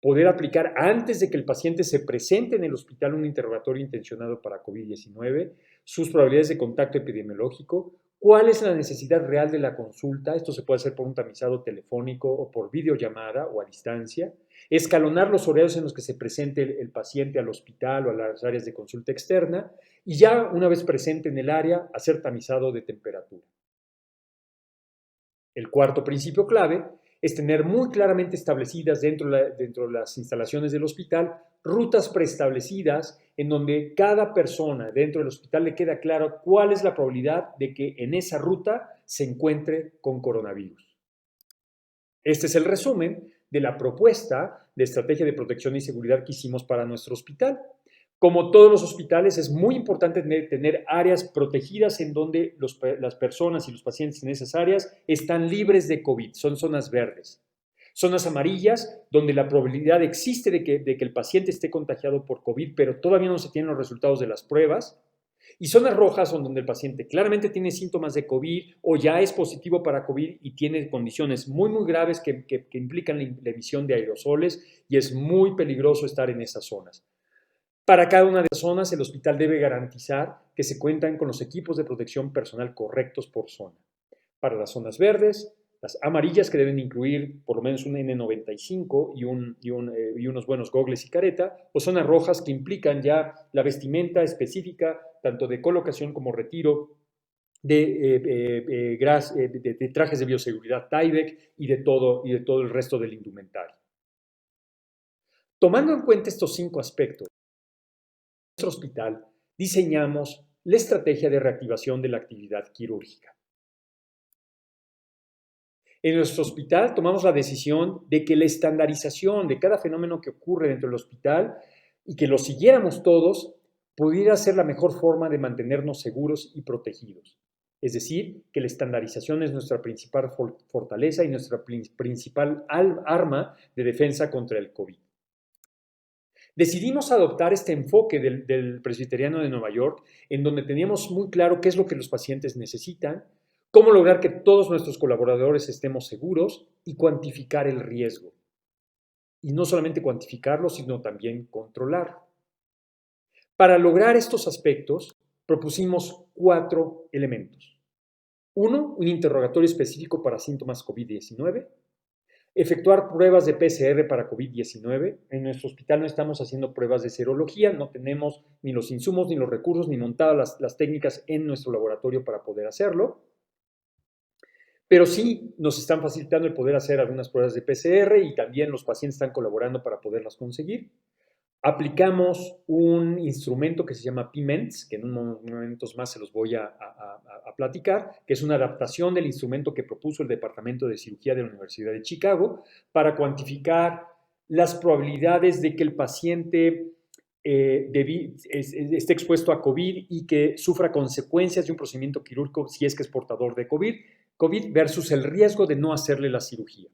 Speaker 11: Poder aplicar antes de que el paciente se presente en el hospital un interrogatorio intencionado para COVID-19, sus probabilidades de contacto epidemiológico, cuál es la necesidad real de la consulta, esto se puede hacer por un tamizado telefónico o por videollamada o a distancia, escalonar los horarios en los que se presente el paciente al hospital o a las áreas de consulta externa y ya una vez presente en el área, hacer tamizado de temperatura. El cuarto principio clave es tener muy claramente establecidas dentro de las instalaciones del hospital rutas preestablecidas en donde cada persona dentro del hospital le queda claro cuál es la probabilidad de que en esa ruta se encuentre con coronavirus. Este es el resumen de la propuesta de estrategia de protección y seguridad que hicimos para nuestro hospital. Como todos los hospitales, es muy importante tener áreas protegidas en donde las personas y los pacientes en esas áreas están libres de COVID, son zonas verdes. Zonas amarillas, donde la probabilidad existe de que el paciente esté contagiado por COVID, pero todavía no se tienen los resultados de las pruebas. Y zonas rojas, donde el paciente claramente tiene síntomas de COVID o ya es positivo para COVID y tiene condiciones muy, muy graves que implican la emisión de aerosoles y es muy peligroso estar en esas zonas. Para cada una de las zonas, el hospital debe garantizar que se cuentan con los equipos de protección personal correctos por zona. Para las zonas verdes, las amarillas que deben incluir por lo menos un N95 y unos buenos gogles y careta, o zonas rojas que implican ya la vestimenta específica, tanto de colocación como retiro, de trajes de bioseguridad Tyvek y de todo el resto del indumentario. Tomando en cuenta estos 5 aspectos, en nuestro hospital diseñamos la estrategia de reactivación de la actividad quirúrgica. En nuestro hospital tomamos la decisión de que la estandarización de cada fenómeno que ocurre dentro del hospital y que lo siguiéramos todos pudiera ser la mejor forma de mantenernos seguros y protegidos. Es decir, que la estandarización es nuestra principal fortaleza y nuestra principal arma de defensa contra el COVID. Decidimos adoptar este enfoque del Presbiteriano de Nueva York, en donde teníamos muy claro qué es lo que los pacientes necesitan, cómo lograr que todos nuestros colaboradores estemos seguros y cuantificar el riesgo. Y no solamente cuantificarlo, sino también controlarlo. Para lograr estos aspectos, propusimos 4 elementos. 1, un interrogatorio específico para síntomas COVID-19. Efectuar pruebas de PCR para COVID-19. En nuestro hospital no estamos haciendo pruebas de serología, no tenemos ni los insumos, ni los recursos, ni montadas las técnicas en nuestro laboratorio para poder hacerlo. Pero sí nos están facilitando el poder hacer algunas pruebas de PCR y también los pacientes están colaborando para poderlas conseguir. Aplicamos un instrumento que se llama PIMENTS, que en unos momentos más se los voy a platicar, que es una adaptación del instrumento que propuso el Departamento de Cirugía de la Universidad de Chicago para cuantificar las probabilidades de que el paciente esté expuesto a COVID y que sufra consecuencias de un procedimiento quirúrgico si es que es portador de COVID versus el riesgo de no hacerle la cirugía.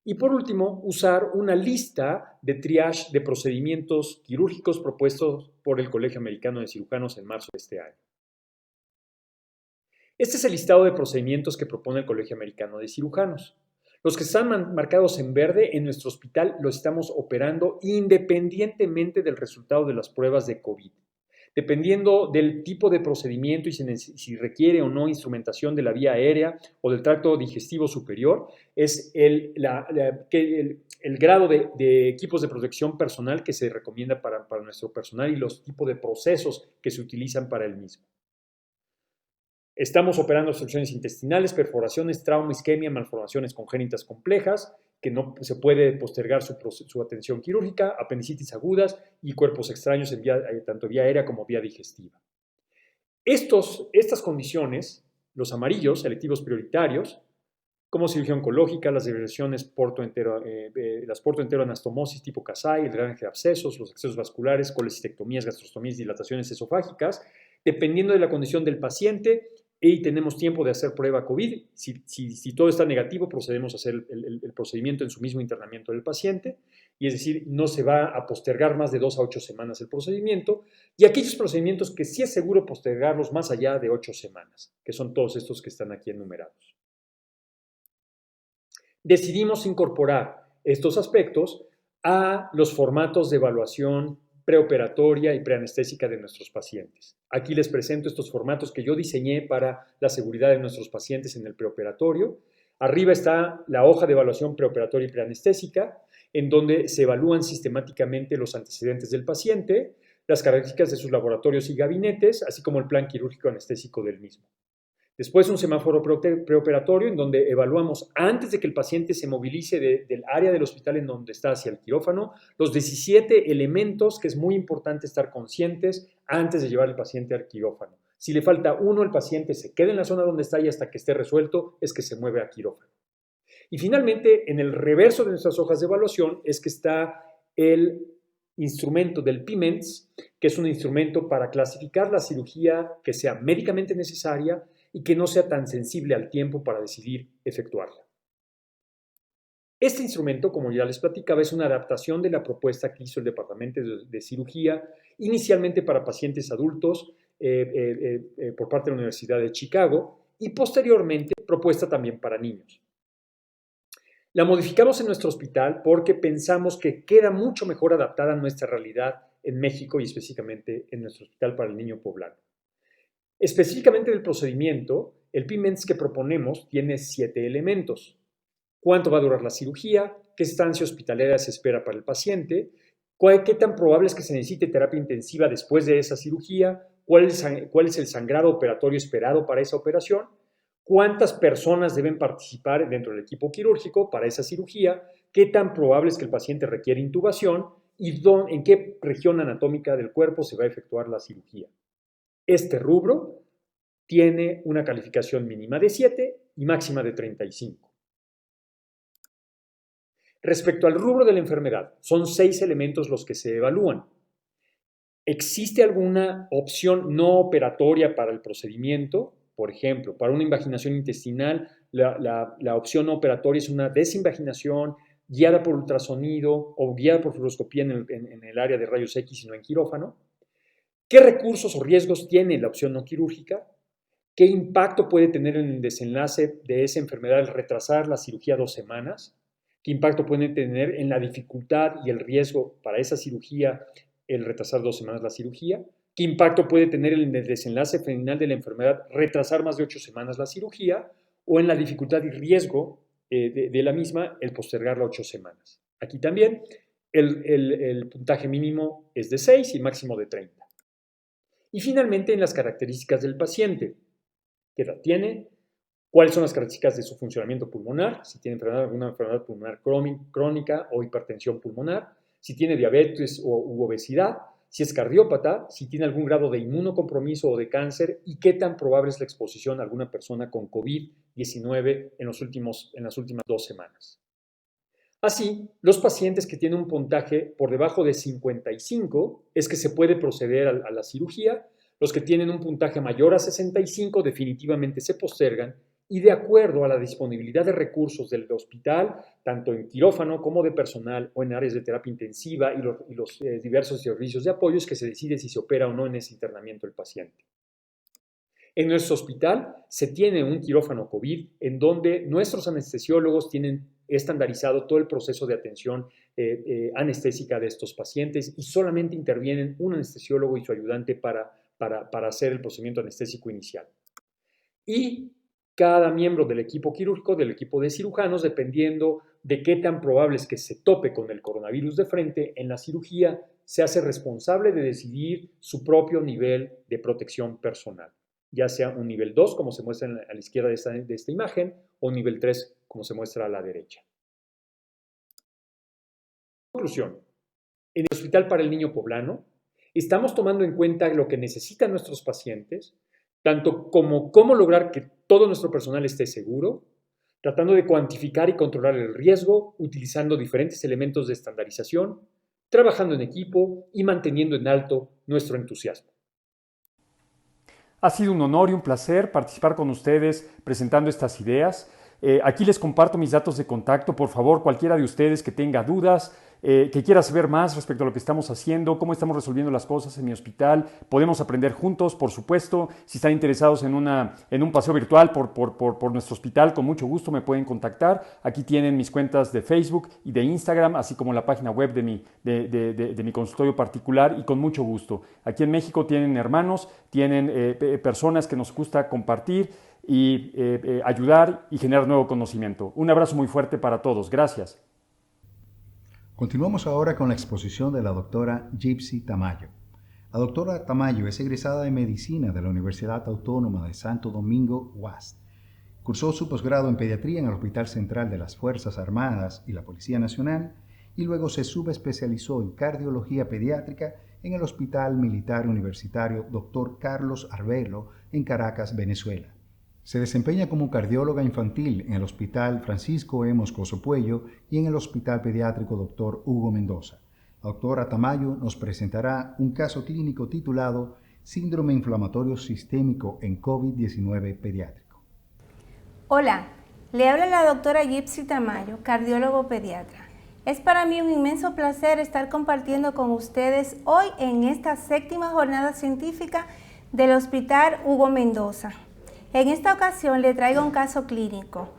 Speaker 11: Y por último, usar una lista de triage de procedimientos quirúrgicos propuestos por el Colegio Americano de Cirujanos en marzo de este año. Este es el listado de procedimientos que propone el Colegio Americano de Cirujanos. Los que están marcados en verde en nuestro hospital los estamos operando independientemente del resultado de las pruebas de COVID. Dependiendo del tipo de procedimiento y si requiere o no instrumentación de la vía aérea o del tracto digestivo superior, es el grado de equipos de protección personal que se recomienda para nuestro personal y los tipos de procesos que se utilizan para el mismo. Estamos operando obstrucciones intestinales, perforaciones, trauma, isquemia, malformaciones congénitas complejas, que no se puede postergar su atención quirúrgica, apendicitis agudas y cuerpos extraños tanto vía aérea como vía digestiva. Estas condiciones, los amarillos, selectivos prioritarios, como cirugía oncológica, las las portoenteroanastomosis tipo Kasai, el drenaje de abscesos, los accesos vasculares, colecistectomías, gastrostomías, dilataciones esofágicas, dependiendo de la condición del paciente, y tenemos tiempo de hacer prueba COVID. Si todo está negativo, procedemos a hacer el procedimiento en su mismo internamiento del paciente, y es decir, no se va a postergar más de 2 a 8 semanas el procedimiento, y aquellos procedimientos que sí es seguro postergarlos más allá de 8 semanas, que son todos estos que están aquí enumerados. Decidimos incorporar estos aspectos a los formatos de evaluación preoperatoria y preanestésica de nuestros pacientes. Aquí les presento estos formatos que yo diseñé para la seguridad de nuestros pacientes en el preoperatorio. Arriba está la hoja de evaluación preoperatoria y preanestésica, en donde se evalúan sistemáticamente los antecedentes del paciente, las características de sus laboratorios y gabinetes, así como el plan quirúrgico anestésico del mismo. Después un semáforo preoperatorio en donde evaluamos antes de que el paciente se movilice del área del hospital en donde está hacia el quirófano, los 17 elementos que es muy importante estar conscientes antes de llevar al paciente al quirófano. Si le falta uno, el paciente se queda en la zona donde está y hasta que esté resuelto es que se mueve a quirófano. Y finalmente, en el reverso de nuestras hojas de evaluación es que está el instrumento del PIMENTS, que es un instrumento para clasificar la cirugía que sea médicamente necesaria y que no sea tan sensible al tiempo para decidir efectuarla. Este instrumento, como ya les platicaba, es una adaptación de la propuesta que hizo el Departamento de Cirugía, inicialmente para pacientes adultos por parte de la Universidad de Chicago y posteriormente propuesta también para niños. La modificamos en nuestro hospital porque pensamos que queda mucho mejor adaptada a nuestra realidad en México y específicamente en nuestro hospital para el niño poblano. Específicamente del procedimiento, el PIMENTS que proponemos tiene 7 elementos. ¿Cuánto va a durar la cirugía? ¿Qué estancia hospitalera se espera para el paciente? ¿Qué tan probable es que se necesite terapia intensiva después de esa cirugía? ¿Cuál es el sangrado operatorio esperado para esa operación? ¿Cuántas personas deben participar dentro del equipo quirúrgico para esa cirugía? ¿Qué tan probable es que el paciente requiere intubación? ¿Y en qué región anatómica del cuerpo se va a efectuar la cirugía? Este rubro tiene una calificación mínima de 7 y máxima de 35. Respecto al rubro de la enfermedad, son 6 elementos los que se evalúan. ¿Existe alguna opción no operatoria para el procedimiento? Por ejemplo, para una invaginación intestinal, la opción no operatoria es una desinvaginación guiada por ultrasonido o guiada por fluoroscopía en el área de rayos X y no en quirófano. ¿Qué recursos o riesgos tiene la opción no quirúrgica? ¿Qué impacto puede tener en el desenlace de esa enfermedad el retrasar la cirugía 2 semanas? ¿Qué impacto puede tener en la dificultad y el riesgo para esa cirugía el retrasar 2 semanas la cirugía? ¿Qué impacto puede tener en el desenlace final de la enfermedad retrasar más de 8 semanas la cirugía? ¿O en la dificultad y riesgo de la misma el postergarla 8 semanas? Aquí también el puntaje mínimo es de 6 y máximo de 30. Y finalmente en las características del paciente. ¿Qué edad tiene? ¿Cuáles son las características de su funcionamiento pulmonar? Si tiene alguna enfermedad pulmonar crónica o hipertensión pulmonar. Si tiene diabetes u obesidad. Si es cardiópata. Si tiene algún grado de inmunocompromiso o de cáncer. Y qué tan probable es la exposición a alguna persona con COVID-19 en las últimas 2 semanas. Así, los pacientes que tienen un puntaje por debajo de 55 es que se puede proceder a la cirugía. Los que tienen un puntaje mayor a 65 definitivamente se postergan y de acuerdo a la disponibilidad de recursos del hospital, tanto en quirófano como de personal o en áreas de terapia intensiva y los diversos servicios de apoyo, es que se decide si se opera o no en ese internamiento el paciente. En nuestro hospital se tiene un quirófano COVID en donde nuestros anestesiólogos tienen estandarizado todo el proceso de atención anestésica de estos pacientes y solamente intervienen un anestesiólogo y su ayudante para hacer el procedimiento anestésico inicial. Y cada miembro del equipo quirúrgico, del equipo de cirujanos, dependiendo de qué tan probable es que se tope con el coronavirus de frente en la cirugía, se hace responsable de decidir su propio nivel de protección personal, ya sea un nivel 2, como se muestra a la izquierda de esta imagen, o un nivel 3, como se muestra a la derecha. Conclusión. En el Hospital para el Niño Poblano, estamos tomando en cuenta lo que necesitan nuestros pacientes, tanto como cómo lograr que todo nuestro personal esté seguro, tratando de cuantificar y controlar el riesgo utilizando diferentes elementos de estandarización, trabajando en equipo y manteniendo en alto nuestro entusiasmo. Ha sido un honor y un placer participar con ustedes presentando estas ideas. Aquí les comparto mis datos de contacto. Por favor, cualquiera de ustedes que tenga dudas, que quiera saber más respecto a lo que estamos haciendo, cómo estamos resolviendo las cosas en mi hospital, podemos aprender juntos, por supuesto. Si están interesados en un paseo virtual por nuestro hospital, con mucho gusto me pueden contactar. Aquí tienen mis cuentas de Facebook y de Instagram, así como la página web de mi consultorio particular, y con mucho gusto. Aquí en México tienen hermanos, tienen personas que nos gusta compartir y ayudar y generar nuevo conocimiento. Un abrazo muy fuerte para todos. Gracias.
Speaker 10: Continuamos ahora con la exposición de la doctora Gypsy Tamayo. La doctora Tamayo es egresada de Medicina de la Universidad Autónoma de Santo Domingo, UASD. Cursó su posgrado en Pediatría en el Hospital Central de las Fuerzas Armadas y la Policía Nacional y luego se subespecializó en Cardiología Pediátrica en el Hospital Militar Universitario Dr. Carlos Arbelo en Caracas, Venezuela. Se desempeña como cardióloga infantil en el Hospital Francisco E. Moscoso Puello y en el Hospital Pediátrico Dr. Hugo Mendoza. La doctora Tamayo nos presentará un caso clínico titulado Síndrome inflamatorio sistémico en COVID-19 pediátrico.
Speaker 12: Hola, le habla la doctora Gypsy Tamayo, cardiólogo pediatra. Es para mí un inmenso placer estar compartiendo con ustedes hoy en esta 7ª jornada científica del Hospital Hugo Mendoza. En esta ocasión le traigo un caso clínico,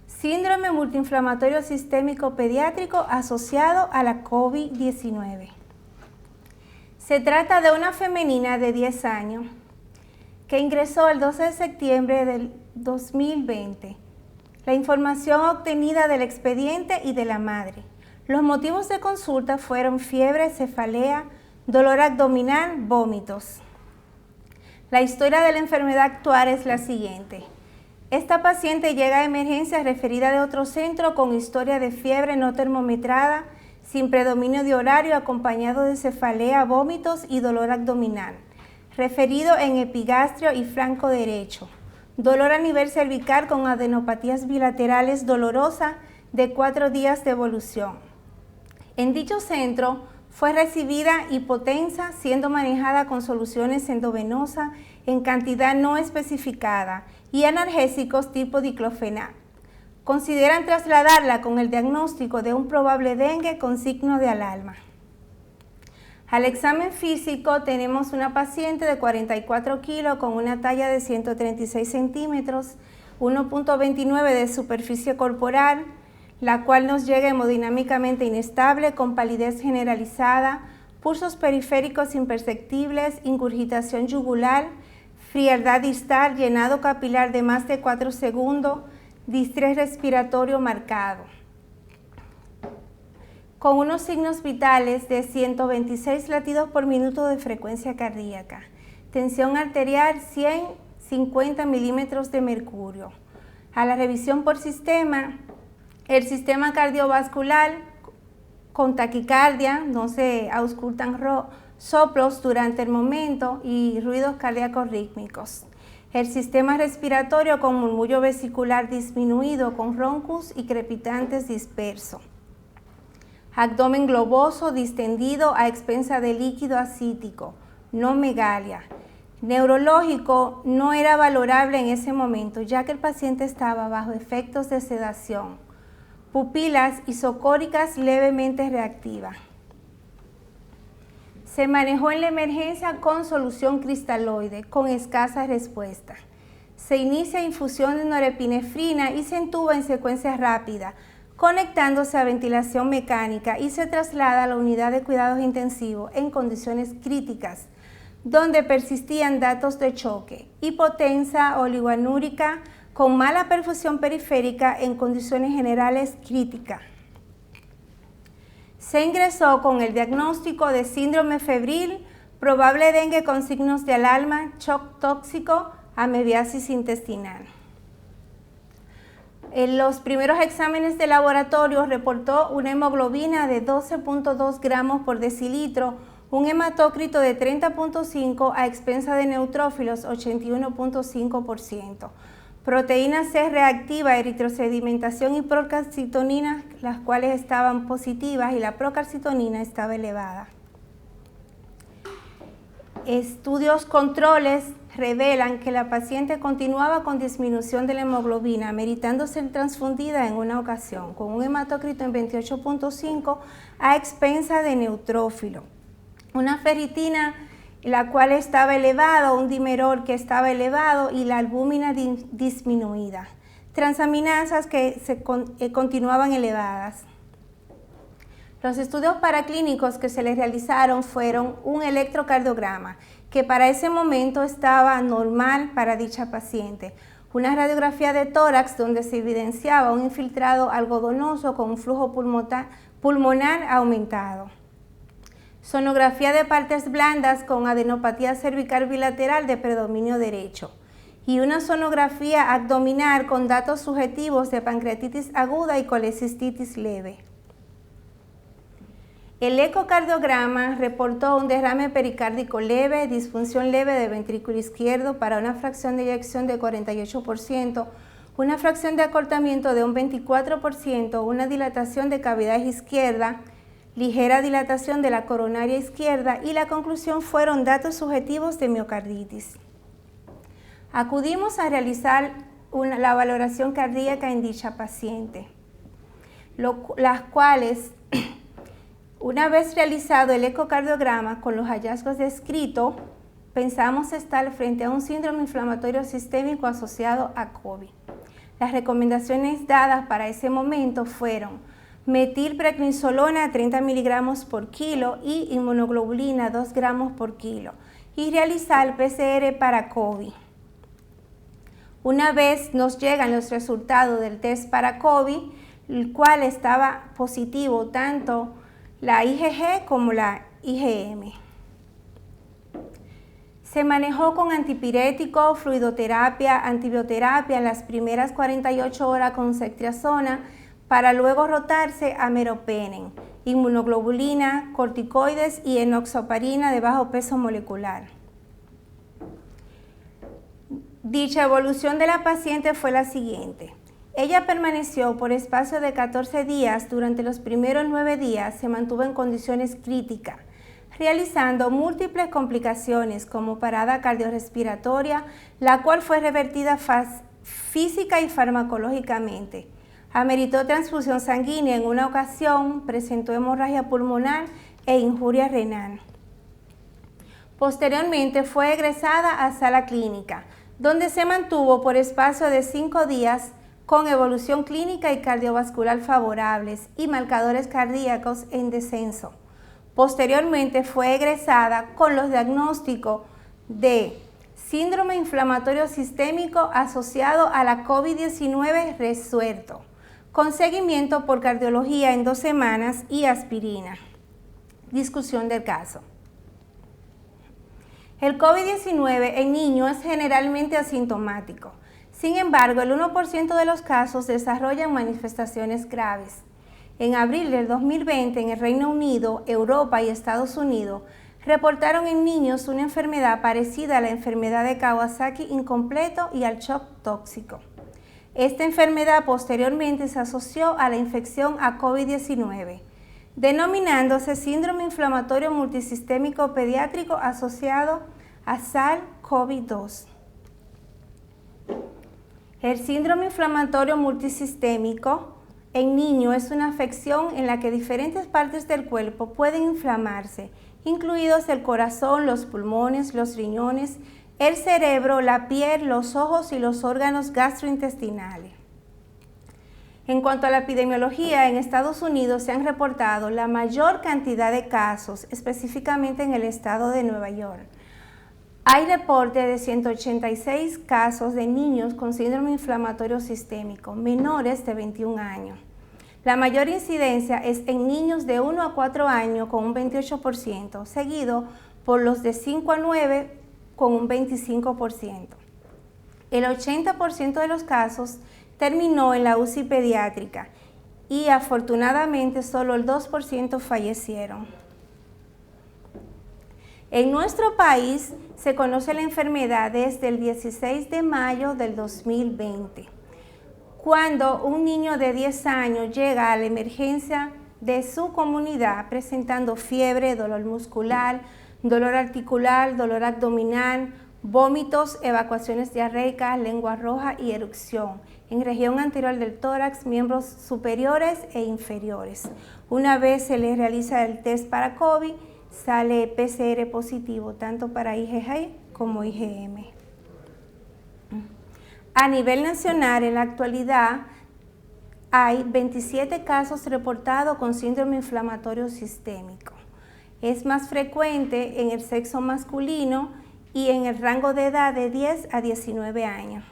Speaker 12: síndrome multiinflamatorio sistémico pediátrico asociado a la COVID-19. Se trata de una femenina de 10 años que ingresó el 12 de septiembre del 2020. La información obtenida del expediente y de la madre. Los motivos de consulta fueron fiebre, cefalea, dolor abdominal, vómitos. La historia de la enfermedad actual es la siguiente. Esta paciente llega a emergencia referida de otro centro con historia de fiebre no termometrada, sin predominio de horario, acompañado de cefalea, vómitos y dolor abdominal. Referido en epigastrio y flanco derecho. Dolor a nivel cervical con adenopatías bilaterales dolorosa de 4 días de evolución. En dicho centro, fue recibida hipotensa, siendo manejada con soluciones endovenosas en cantidad no especificada y analgésicos tipo diclofenac. Consideran trasladarla con el diagnóstico de un probable dengue con signo de alarma. Al examen físico tenemos una paciente de 44 kilos con una talla de 136 centímetros, 1.29 de superficie corporal, la cual nos llega hemodinámicamente inestable, con palidez generalizada, pulsos periféricos imperceptibles, ingurgitación yugular, frialdad distal, llenado capilar de más de 4 segundos, distrés respiratorio marcado. Con unos signos vitales de 126 latidos por minuto de frecuencia cardíaca, tensión arterial 150 milímetros de mercurio. A la revisión por sistema, el sistema cardiovascular con taquicardia, no se auscultan soplos durante el momento y ruidos cardíacos rítmicos. El sistema respiratorio con murmullo vesicular disminuido con roncus y crepitantes dispersos. Abdomen globoso distendido a expensa de líquido ascítico, no megalia. Neurológico no era valorable en ese momento, ya que el paciente estaba bajo efectos de sedación. Pupilas isocóricas levemente reactivas. Se manejó en la emergencia con solución cristaloide, con escasa respuesta. Se inicia infusión de norepinefrina y se intuba en secuencia rápida, conectándose a ventilación mecánica y se traslada a la unidad de cuidados intensivos en condiciones críticas, donde persistían datos de choque, hipotensa oligoanúrica, con mala perfusión periférica en condiciones generales críticas. Se ingresó con el diagnóstico de síndrome febril, probable dengue con signos de alarma, shock tóxico, amebiasis intestinal. En los primeros exámenes de laboratorio reportó una hemoglobina de 12.2 gramos por decilitro, un hematócrito de 30.5 a expensa de neutrófilos 81.5%, proteína C reactiva, eritrosedimentación y procalcitonina, las cuales estaban positivas y la procalcitonina estaba elevada. Estudios controles revelan que la paciente continuaba con disminución de la hemoglobina, meritando ser transfundida en una ocasión, con un hematócrito en 28.5 a expensa de neutrófilo. Una ferritina, la cual estaba elevada, un dimerol que estaba elevado y la albúmina disminuida. Transaminasas que continuaban elevadas. Los estudios paraclínicos que se les realizaron fueron un electrocardiograma, que para ese momento estaba normal para dicha paciente, una radiografía de tórax donde se evidenciaba un infiltrado algodonoso con un flujo pulmonar aumentado, sonografía de partes blandas con adenopatía cervical bilateral de predominio derecho y una sonografía abdominal con datos subjetivos de pancreatitis aguda y colecistitis leve. El ecocardiograma reportó un derrame pericárdico leve, disfunción leve del ventrículo izquierdo para una fracción de eyección de 48%, una fracción de acortamiento de un 24%, una dilatación de cavidad izquierda, ligera dilatación de la coronaria izquierda y la conclusión fueron datos subjetivos de miocarditis. Acudimos a realizar la valoración cardíaca en dicha paciente, las cuales, una vez realizado el ecocardiograma con los hallazgos descritos, pensamos estar frente a un síndrome inflamatorio sistémico asociado a COVID. Las recomendaciones dadas para ese momento fueron metilprednisolona 30 miligramos por kilo y inmunoglobulina 2 gramos por kilo y realizar PCR para COVID. Una vez nos llegan los resultados del test para COVID, el cual estaba positivo tanto la IgG como la IgM. Se manejó con antipirético, fluidoterapia, antibioterapia en las primeras 48 horas con ceftriaxona para luego rotarse a meropenem, inmunoglobulina, corticoides y enoxaparina de bajo peso molecular. Dicha evolución de la paciente fue la siguiente. Ella permaneció por espacio de 14 días, durante los primeros 9 días se mantuvo en condiciones críticas, realizando múltiples complicaciones como parada cardiorrespiratoria, la cual fue revertida física y farmacológicamente. Ameritó transfusión sanguínea en una ocasión, presentó hemorragia pulmonar e injuria renal. Posteriormente fue egresada a sala clínica, donde se mantuvo por espacio de 5 días con evolución clínica y cardiovascular favorables y marcadores cardíacos en descenso. Posteriormente fue egresada con los diagnósticos de síndrome inflamatorio sistémico asociado a la COVID-19 resuelto, con seguimiento por cardiología en 2 semanas y aspirina. Discusión del caso. El COVID-19 en niños es generalmente asintomático. Sin embargo, el 1% de los casos desarrollan manifestaciones graves. En abril del 2020, en el Reino Unido, Europa y Estados Unidos, reportaron en niños una enfermedad parecida a la enfermedad de Kawasaki incompleto y al shock tóxico. Esta enfermedad posteriormente se asoció a la infección a COVID-19, denominándose síndrome inflamatorio multisistémico pediátrico asociado a SARS-CoV-2. El síndrome inflamatorio multisistémico en niños es una afección en la que diferentes partes del cuerpo pueden inflamarse, incluidos el corazón, los pulmones, los riñones, el cerebro, la piel, los ojos y los órganos gastrointestinales. En cuanto a la epidemiología, en Estados Unidos se han reportado la mayor cantidad de casos, específicamente en el estado de Nueva York. Hay reporte de 186 casos de niños con síndrome inflamatorio sistémico, menores de 21 años. La mayor incidencia es en niños de 1 a 4 años con un 28%, seguido por los de 5 a 9 con un 25%. El 80% de los casos terminó en la UCI pediátrica y afortunadamente solo el 2% fallecieron. En nuestro país se conoce la enfermedad desde el 16 de mayo del 2020, cuando un niño de 10 años llega a la emergencia de su comunidad presentando fiebre, dolor muscular, dolor articular, dolor abdominal, vómitos, evacuaciones diarreicas, lengua roja y erupción en región anterior del tórax, miembros superiores e inferiores. Una vez se le realiza el test para COVID, sale PCR positivo tanto para IgG como IgM. A nivel nacional, en la actualidad, hay 27 casos reportados con síndrome inflamatorio sistémico. Es más frecuente en el sexo masculino y en el rango de edad de 10 a 19 años.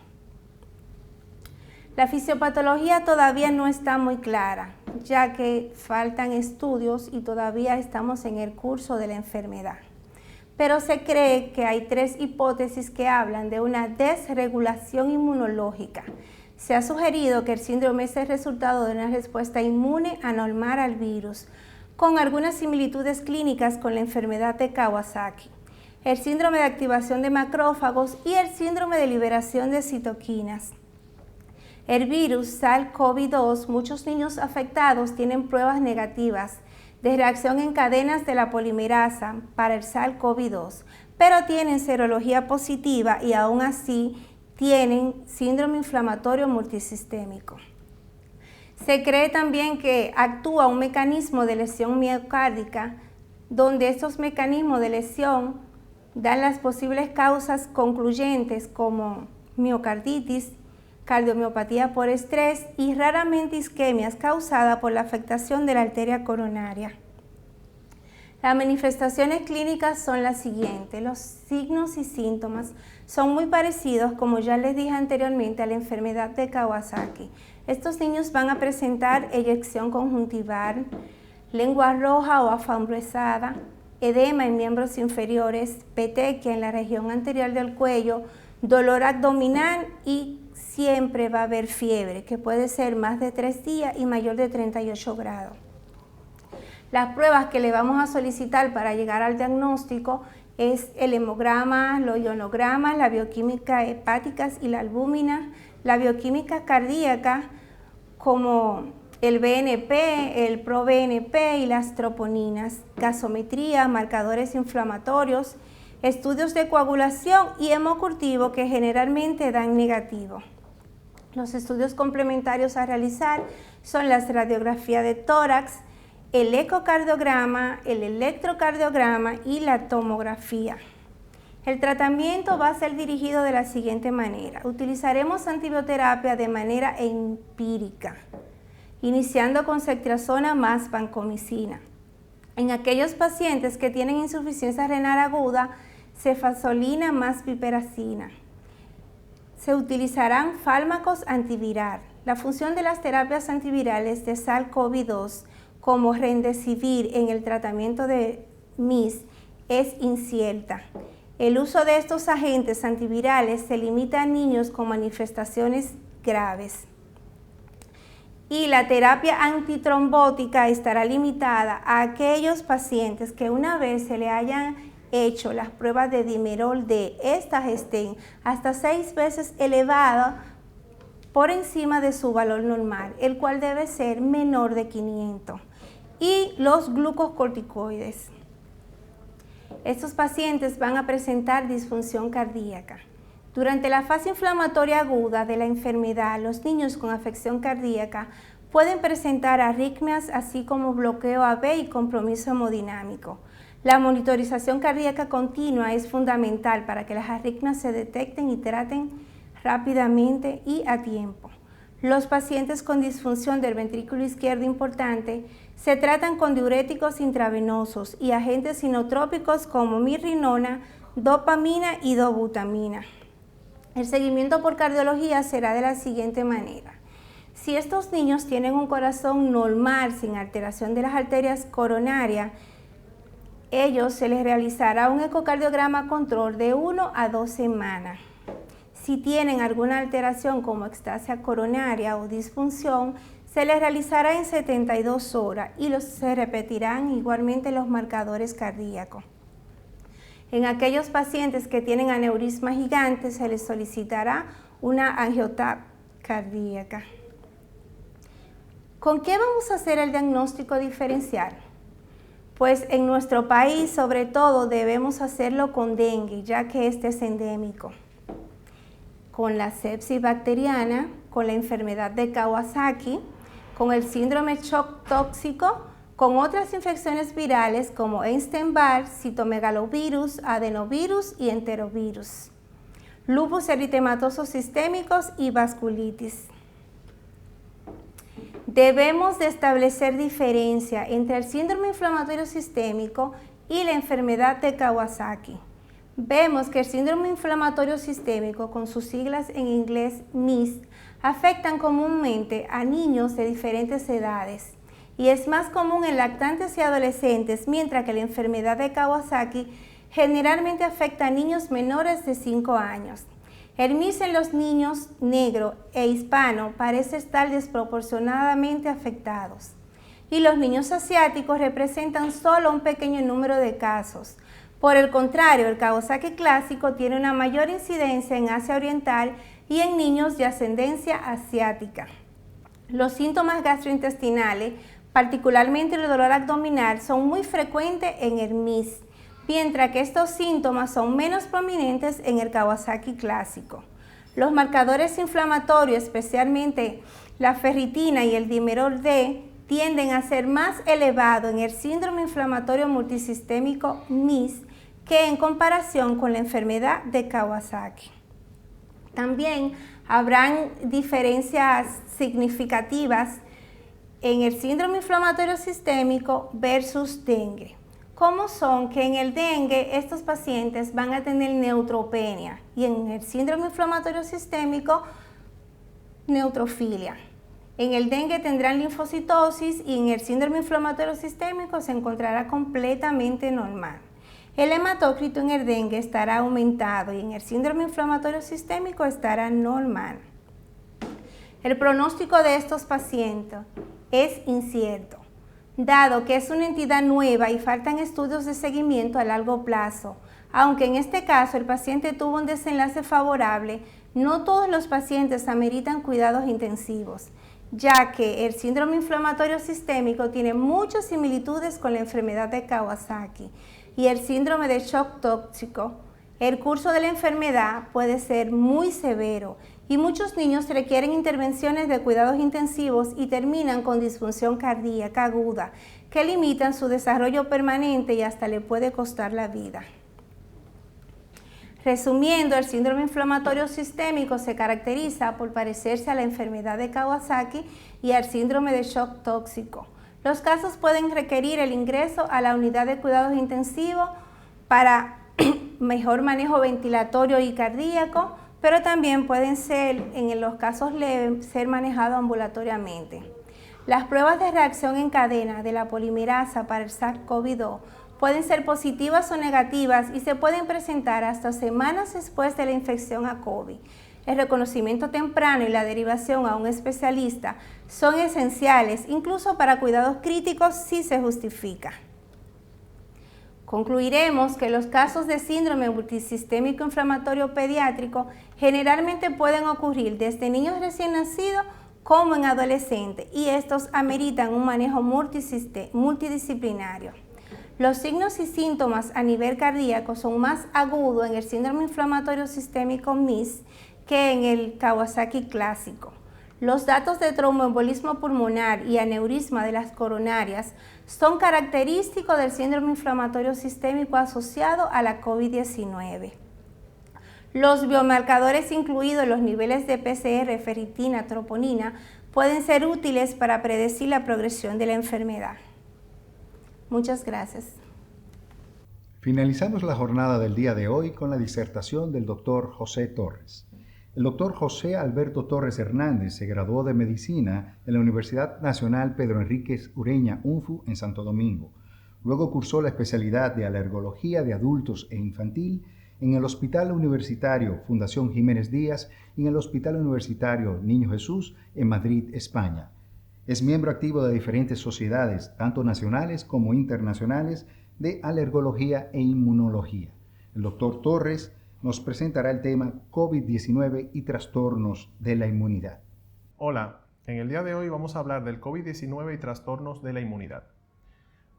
Speaker 12: La fisiopatología todavía no está muy clara, ya que faltan estudios y todavía estamos en el curso de la enfermedad. Pero se cree que hay 3 hipótesis que hablan de una desregulación inmunológica. Se ha sugerido que el síndrome es el resultado de una respuesta inmune anormal al virus, con algunas similitudes clínicas con la enfermedad de Kawasaki, el síndrome de activación de macrófagos y el síndrome de liberación de citoquinas. El virus SARS-CoV-2, muchos niños afectados tienen pruebas negativas de reacción en cadenas de la polimerasa para el SARS-CoV-2, pero tienen serología positiva y aún así tienen síndrome inflamatorio multisistémico. Se cree también que actúa un mecanismo de lesión miocárdica, donde estos mecanismos de lesión dan las posibles causas concluyentes como miocarditis, cardiomiopatía por estrés y raramente isquemias causadas por la afectación de la arteria coronaria. Las manifestaciones clínicas son las siguientes. Los signos y síntomas son muy parecidos, como ya les dije anteriormente, a la enfermedad de Kawasaki. Estos niños van a presentar eyección conjuntival, lengua roja o afambresada, edema en miembros inferiores, petequia en la región anterior del cuello, dolor abdominal y siempre va a haber fiebre, que puede ser más de 3 días y mayor de 38 grados. Las pruebas que le vamos a solicitar para llegar al diagnóstico es el hemograma, los ionogramas, la bioquímica hepática y la albúmina, la bioquímica cardíaca como el BNP, el ProBNP y las troponinas, gasometría, marcadores inflamatorios, estudios de coagulación y hemocurtivo que generalmente dan negativo. Los estudios complementarios a realizar son las radiografías de tórax, el ecocardiograma, el electrocardiograma y la tomografía. El tratamiento va a ser dirigido de la siguiente manera. Utilizaremos antibioterapia de manera empírica, iniciando con ceftriaxona más vancomicina. En aquellos pacientes que tienen insuficiencia renal aguda, cefazolina más piperacina. Se utilizarán fármacos antiviral. La función de las terapias antivirales de SARS-CoV-2 como Remdesivir en el tratamiento de MIS es incierta. El uso de estos agentes antivirales se limita a niños con manifestaciones graves. Y la terapia antitrombótica estará limitada a aquellos pacientes que una vez se le hayan hecho las pruebas de dimerol D, estas estén hasta 6 veces elevadas por encima de su valor normal, el cual debe ser menor de 500. Y los glucocorticoides. Estos pacientes van a presentar disfunción cardíaca. Durante la fase inflamatoria aguda de la enfermedad, los niños con afección cardíaca pueden presentar arritmias, así como bloqueo AB y compromiso hemodinámico. La monitorización cardíaca continua es fundamental para que las arritmias se detecten y traten rápidamente y a tiempo. Los pacientes con disfunción del ventrículo izquierdo importante se tratan con diuréticos intravenosos y agentes inotrópicos como mirrinona, dopamina y dobutamina. El seguimiento por cardiología será de la siguiente manera. Si estos niños tienen un corazón normal sin alteración de las arterias coronarias, ellos se les realizará un ecocardiograma control de 1 a 2 semanas. Si tienen alguna alteración como ectasia coronaria o disfunción, se les realizará en 72 horas y se repetirán igualmente los marcadores cardíacos. En aquellos pacientes que tienen aneurisma gigante se les solicitará una angiografía cardíaca. ¿Con qué vamos a hacer el diagnóstico diferencial? Pues en nuestro país, sobre todo, debemos hacerlo con dengue, ya que este es endémico, con la sepsis bacteriana, con la enfermedad de Kawasaki, con el síndrome shock tóxico, con otras infecciones virales como Epstein-Barr, citomegalovirus, adenovirus y enterovirus, lupus eritematosos sistémicos y vasculitis. Debemos de establecer diferencia entre el síndrome inflamatorio sistémico y la enfermedad de Kawasaki. Vemos que el síndrome inflamatorio sistémico, con sus siglas en inglés MIS, afectan comúnmente a niños de diferentes edades y es más común en lactantes y adolescentes, mientras que la enfermedad de Kawasaki generalmente afecta a niños menores de 5 años. El MIS en los niños negro e hispano parece estar desproporcionadamente afectados y los niños asiáticos representan solo un pequeño número de casos. Por el contrario, el Kawasaki clásico tiene una mayor incidencia en Asia Oriental y en niños de ascendencia asiática. Los síntomas gastrointestinales, particularmente el dolor abdominal, son muy frecuentes en el MIS, mientras que estos síntomas son menos prominentes en el Kawasaki clásico. Los marcadores inflamatorios, especialmente la ferritina y el dimerol D, tienden a ser más elevados en el síndrome inflamatorio multisistémico MIS que en comparación con la enfermedad de Kawasaki. También habrán diferencias significativas en el síndrome inflamatorio sistémico versus dengue. ¿Cómo son? Que en el dengue estos pacientes van a tener neutropenia y en el síndrome inflamatorio sistémico neutrofilia. En el dengue tendrán linfocitosis y en el síndrome inflamatorio sistémico se encontrará completamente normal. El hematócrito en el dengue estará aumentado y en el síndrome inflamatorio sistémico estará normal. El pronóstico de estos pacientes es incierto, dado que es una entidad nueva y faltan estudios de seguimiento a largo plazo. Aunque en este caso el paciente tuvo un desenlace favorable, no todos los pacientes ameritan cuidados intensivos, ya que el síndrome inflamatorio sistémico tiene muchas similitudes con la enfermedad de Kawasaki y el síndrome de shock tóxico. El curso de la enfermedad puede ser muy severo y muchos niños requieren intervenciones de cuidados intensivos y terminan con disfunción cardíaca aguda que limitan su desarrollo permanente y hasta le puede costar la vida. Resumiendo, el síndrome inflamatorio sistémico se caracteriza por parecerse a la enfermedad de Kawasaki y al síndrome de shock tóxico. Los casos pueden requerir el ingreso a la unidad de cuidados intensivos para mejor manejo ventilatorio y cardíaco, pero también pueden ser, en los casos leves, ser manejados ambulatoriamente. Las pruebas de reacción en cadena de la polimerasa para el SARS-CoV-2 pueden ser positivas o negativas y se pueden presentar hasta semanas después de la infección a COVID. El reconocimiento temprano y la derivación a un especialista son esenciales, incluso para cuidados críticos si se justifica. Concluiremos que los casos de síndrome multisistémico inflamatorio pediátrico generalmente pueden ocurrir desde niños recién nacidos como en adolescentes y estos ameritan un manejo multidisciplinario. Los signos y síntomas a nivel cardíaco son más agudos en el síndrome inflamatorio sistémico MIS que en el Kawasaki clásico. Los datos de tromboembolismo pulmonar y aneurisma de las coronarias son característicos del síndrome inflamatorio sistémico asociado a la COVID-19. Los biomarcadores incluidos los niveles de PCR, ferritina, troponina pueden ser útiles para predecir la progresión de la enfermedad. Muchas gracias.
Speaker 10: Finalizamos la jornada del día de hoy con la disertación del doctor José Torres. El doctor José Alberto Torres Hernández se graduó de Medicina en la Universidad Nacional Pedro Enríquez Ureña, UNFU, en Santo Domingo. Luego cursó la especialidad de alergología de adultos e infantil en el Hospital Universitario Fundación Jiménez Díaz y en el Hospital Universitario Niño Jesús en Madrid, España. Es miembro activo de diferentes sociedades, tanto nacionales como internacionales, de alergología e inmunología. El doctor Torres nos presentará el tema COVID-19 y trastornos de la inmunidad.
Speaker 13: Hola, en el día de hoy vamos a hablar del COVID-19 y trastornos de la inmunidad.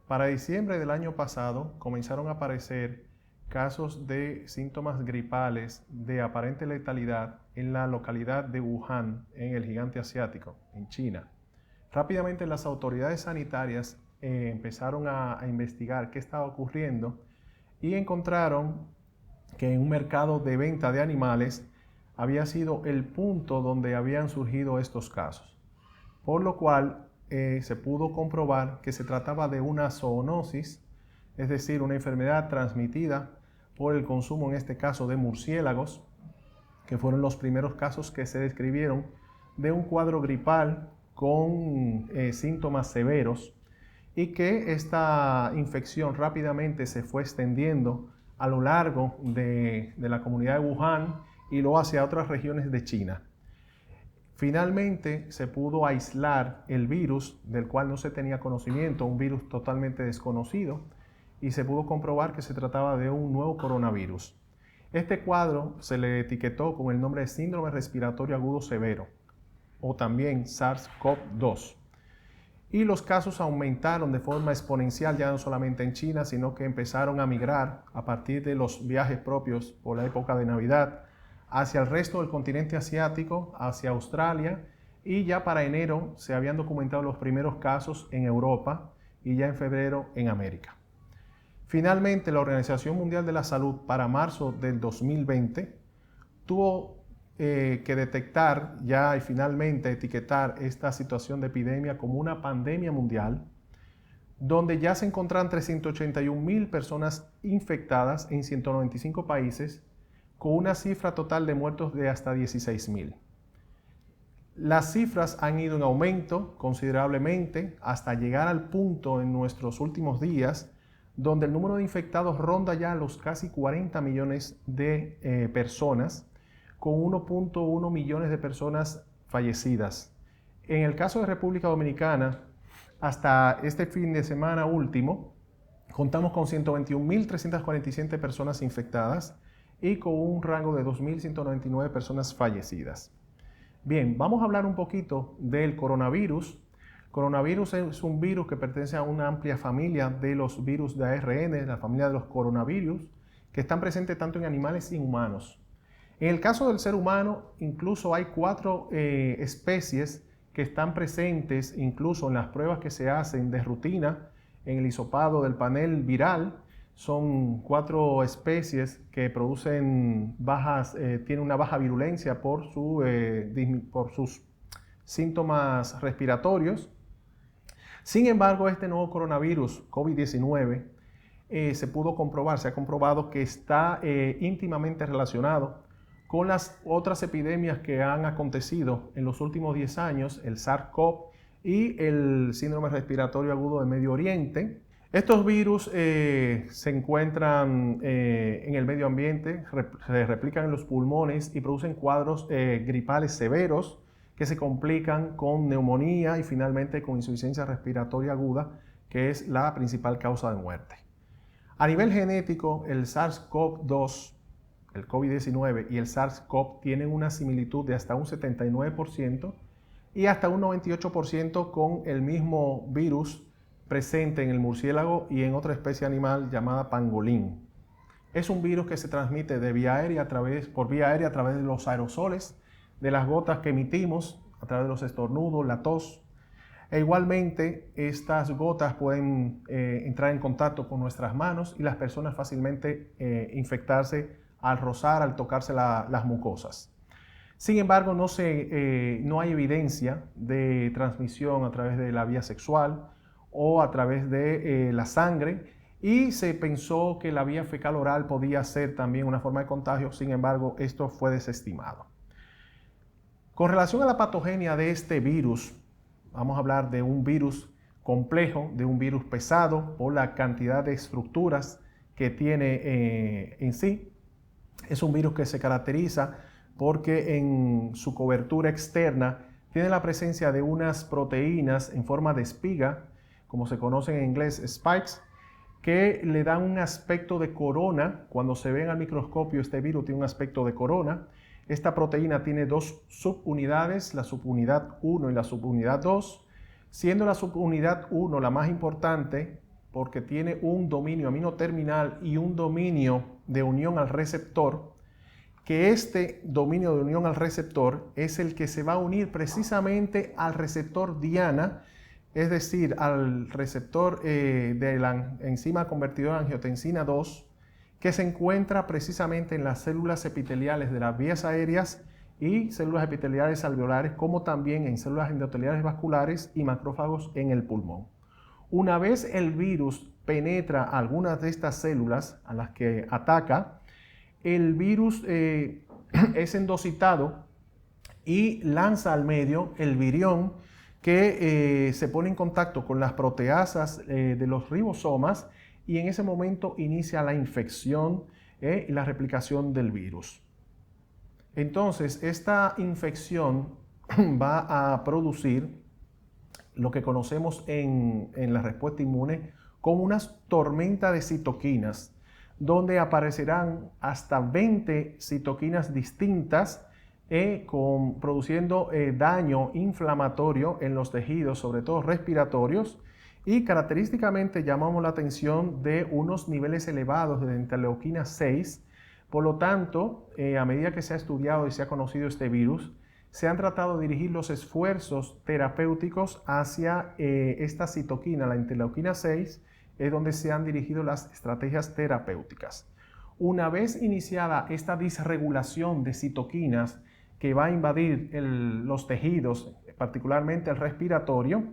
Speaker 13: Para diciembre del año pasado comenzaron a aparecer casos de síntomas gripales de aparente letalidad en la localidad de Wuhan, en el gigante asiático, en China. Rápidamente las autoridades sanitarias empezaron a investigar qué estaba ocurriendo y encontraron que en un mercado de venta de animales había sido el punto donde habían surgido estos casos, por lo cual se pudo comprobar que se trataba de una zoonosis, es decir, una enfermedad transmitida por el consumo, en este caso, de murciélagos, que fueron los primeros casos que se describieron de un cuadro gripal con síntomas severos, y que esta infección rápidamente se fue extendiendo a lo largo de la comunidad de Wuhan y luego hacia otras regiones de China. Finalmente se pudo aislar el virus del cual no se tenía conocimiento, un virus totalmente desconocido, y se pudo comprobar que se trataba de un nuevo coronavirus. Este cuadro se le etiquetó con el nombre de síndrome respiratorio agudo severo, o también SARS-CoV-2. Y los casos aumentaron de forma exponencial, ya no solamente en China, sino que empezaron a migrar a partir de los viajes propios por la época de Navidad hacia el resto del continente asiático, hacia Australia, y ya para enero se habían documentado los primeros casos en Europa y ya en febrero en América. Finalmente, la Organización Mundial de la Salud para marzo del 2020 tuvo que detectar ya y finalmente etiquetar esta situación de epidemia como una pandemia mundial, donde ya se encontraron 381,000 personas infectadas en 195 países, con una cifra total de muertos de hasta 16,000. Las cifras han ido en aumento considerablemente hasta llegar al punto en nuestros últimos días donde el número de infectados ronda ya los casi 40 millones de personas, con 1.1 millones de personas fallecidas. En el caso de República Dominicana, hasta este fin de semana último, contamos con 121,347 personas infectadas y con un rango de 2,199 personas fallecidas. Bien, vamos a hablar un poquito del coronavirus. Coronavirus es un virus que pertenece a una amplia familia de los virus de ARN, la familia de los coronavirus, que están presentes tanto en animales y en humanos. En el caso del ser humano, incluso hay 4 especies que están presentes, incluso en las pruebas que se hacen de rutina, en el hisopado del panel viral. Son 4 especies que producen tienen una baja virulencia por sus síntomas respiratorios. Sin embargo, este nuevo coronavirus, COVID-19, se ha comprobado que está íntimamente relacionado con las otras epidemias que han acontecido en los últimos 10 años, el SARS-CoV y el síndrome respiratorio agudo de Medio Oriente. Estos virus se encuentran en el medio ambiente, se replican en los pulmones y producen cuadros gripales severos que se complican con neumonía y finalmente con insuficiencia respiratoria aguda, que es la principal causa de muerte. A nivel genético, el SARS-CoV-2, el COVID-19 y el SARS-CoV tienen una similitud de hasta un 79% y hasta un 98% con el mismo virus presente en el murciélago y en otra especie animal llamada pangolín. Es un virus que se transmite por vía aérea a través de los aerosoles, de las gotas que emitimos, a través de los estornudos, la tos. E igualmente, estas gotas pueden entrar en contacto con nuestras manos y las personas fácilmente infectarse al rozar, al tocarse las mucosas. Sin embargo, no hay evidencia de transmisión a través de la vía sexual o a través de la sangre, y se pensó que la vía fecal oral podía ser también una forma de contagio. Sin embargo, esto fue desestimado. Con relación a la patogenia de este virus, vamos a hablar de un virus complejo, de un virus pesado por la cantidad de estructuras que tiene en sí. Es un virus que se caracteriza porque en su cobertura externa tiene la presencia de unas proteínas en forma de espiga, como se conocen en inglés spikes, que le dan un aspecto de corona. Cuando se ve al microscopio, este virus tiene un aspecto de corona. Esta proteína tiene dos subunidades, la subunidad 1 y la subunidad 2, siendo la subunidad 1 la más importante porque tiene un dominio aminoterminal y un dominio de unión al receptor, que este dominio de unión al receptor es el que se va a unir precisamente al receptor diana, es decir, al receptor de la enzima convertidora de angiotensina 2, que se encuentra precisamente en las células epiteliales de las vías aéreas y células epiteliales alveolares, como también en células endoteliales vasculares y macrófagos en el pulmón. Una vez el virus penetra algunas de estas células a las que ataca, el virus es endocitado y lanza al medio el virión que se pone en contacto con las proteasas de los ribosomas, y en ese momento inicia la infección y la replicación del virus. Entonces, esta infección va a producir lo que conocemos en la respuesta inmune como una tormenta de citoquinas, donde aparecerán hasta 20 citoquinas distintas produciendo daño inflamatorio en los tejidos, sobre todo respiratorios, y característicamente llamamos la atención de unos niveles elevados de interleuquina 6. Por lo tanto, a medida que se ha estudiado y se ha conocido este virus, se han tratado de dirigir los esfuerzos terapéuticos hacia esta citoquina, la interleuquina 6, es donde se han dirigido las estrategias terapéuticas. Una vez iniciada esta disregulación de citoquinas que va a invadir los tejidos, particularmente el respiratorio,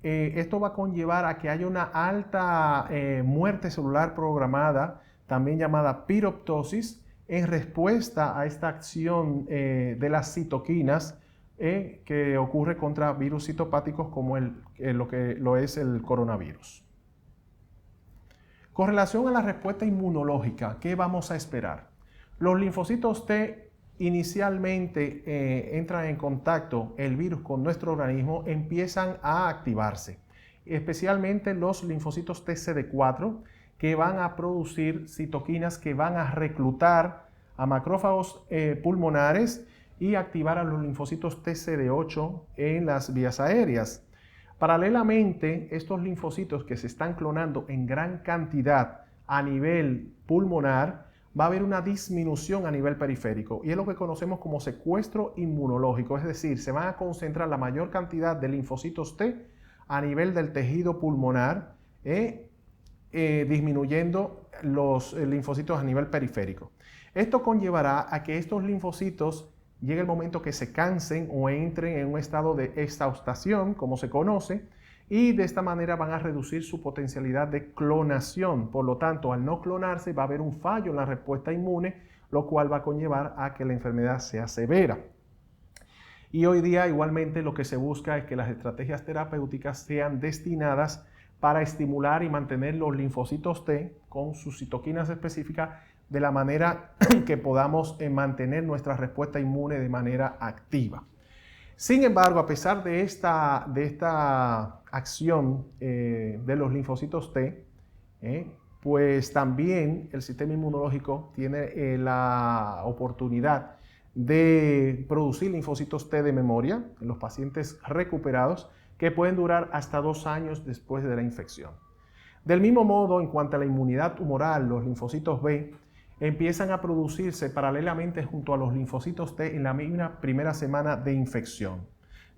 Speaker 13: esto va a conllevar a que haya una alta muerte celular programada, también llamada piroptosis, en respuesta a esta acción de las citoquinas que ocurre contra virus citopáticos como lo que lo es el coronavirus. Con relación a la respuesta inmunológica, ¿qué vamos a esperar? Los linfocitos T inicialmente entran en contacto el virus con nuestro organismo, empiezan a activarse, especialmente los linfocitos TCD4, que van a producir citoquinas que van a reclutar a macrófagos pulmonares y activar a los linfocitos TCD8 en las vías aéreas. Paralelamente, estos linfocitos que se están clonando en gran cantidad a nivel pulmonar, va a haber una disminución a nivel periférico, y es lo que conocemos como secuestro inmunológico, es decir, se van a concentrar la mayor cantidad de linfocitos T a nivel del tejido pulmonar, disminuyendo los linfocitos a nivel periférico. Esto conllevará a que estos linfocitos llegue el momento que se cansen o entren en un estado de exhaustación, como se conoce, y de esta manera van a reducir su potencialidad de clonación. Por lo tanto, al no clonarse va a haber un fallo en la respuesta inmune, lo cual va a conllevar a que la enfermedad sea severa. Y hoy día igualmente lo que se busca es que las estrategias terapéuticas sean destinadas para estimular y mantener los linfocitos T con sus citoquinas específicas de la manera que podamos mantener nuestra respuesta inmune de manera activa. Sin embargo, a pesar de esta acción de los linfocitos T, pues también el sistema inmunológico tiene la oportunidad de producir linfocitos T de memoria en los pacientes recuperados, que pueden durar hasta 2 años después de la infección. Del mismo modo, en cuanto a la inmunidad tumoral, los linfocitos B empiezan a producirse paralelamente junto a los linfocitos T en la misma primera semana de infección.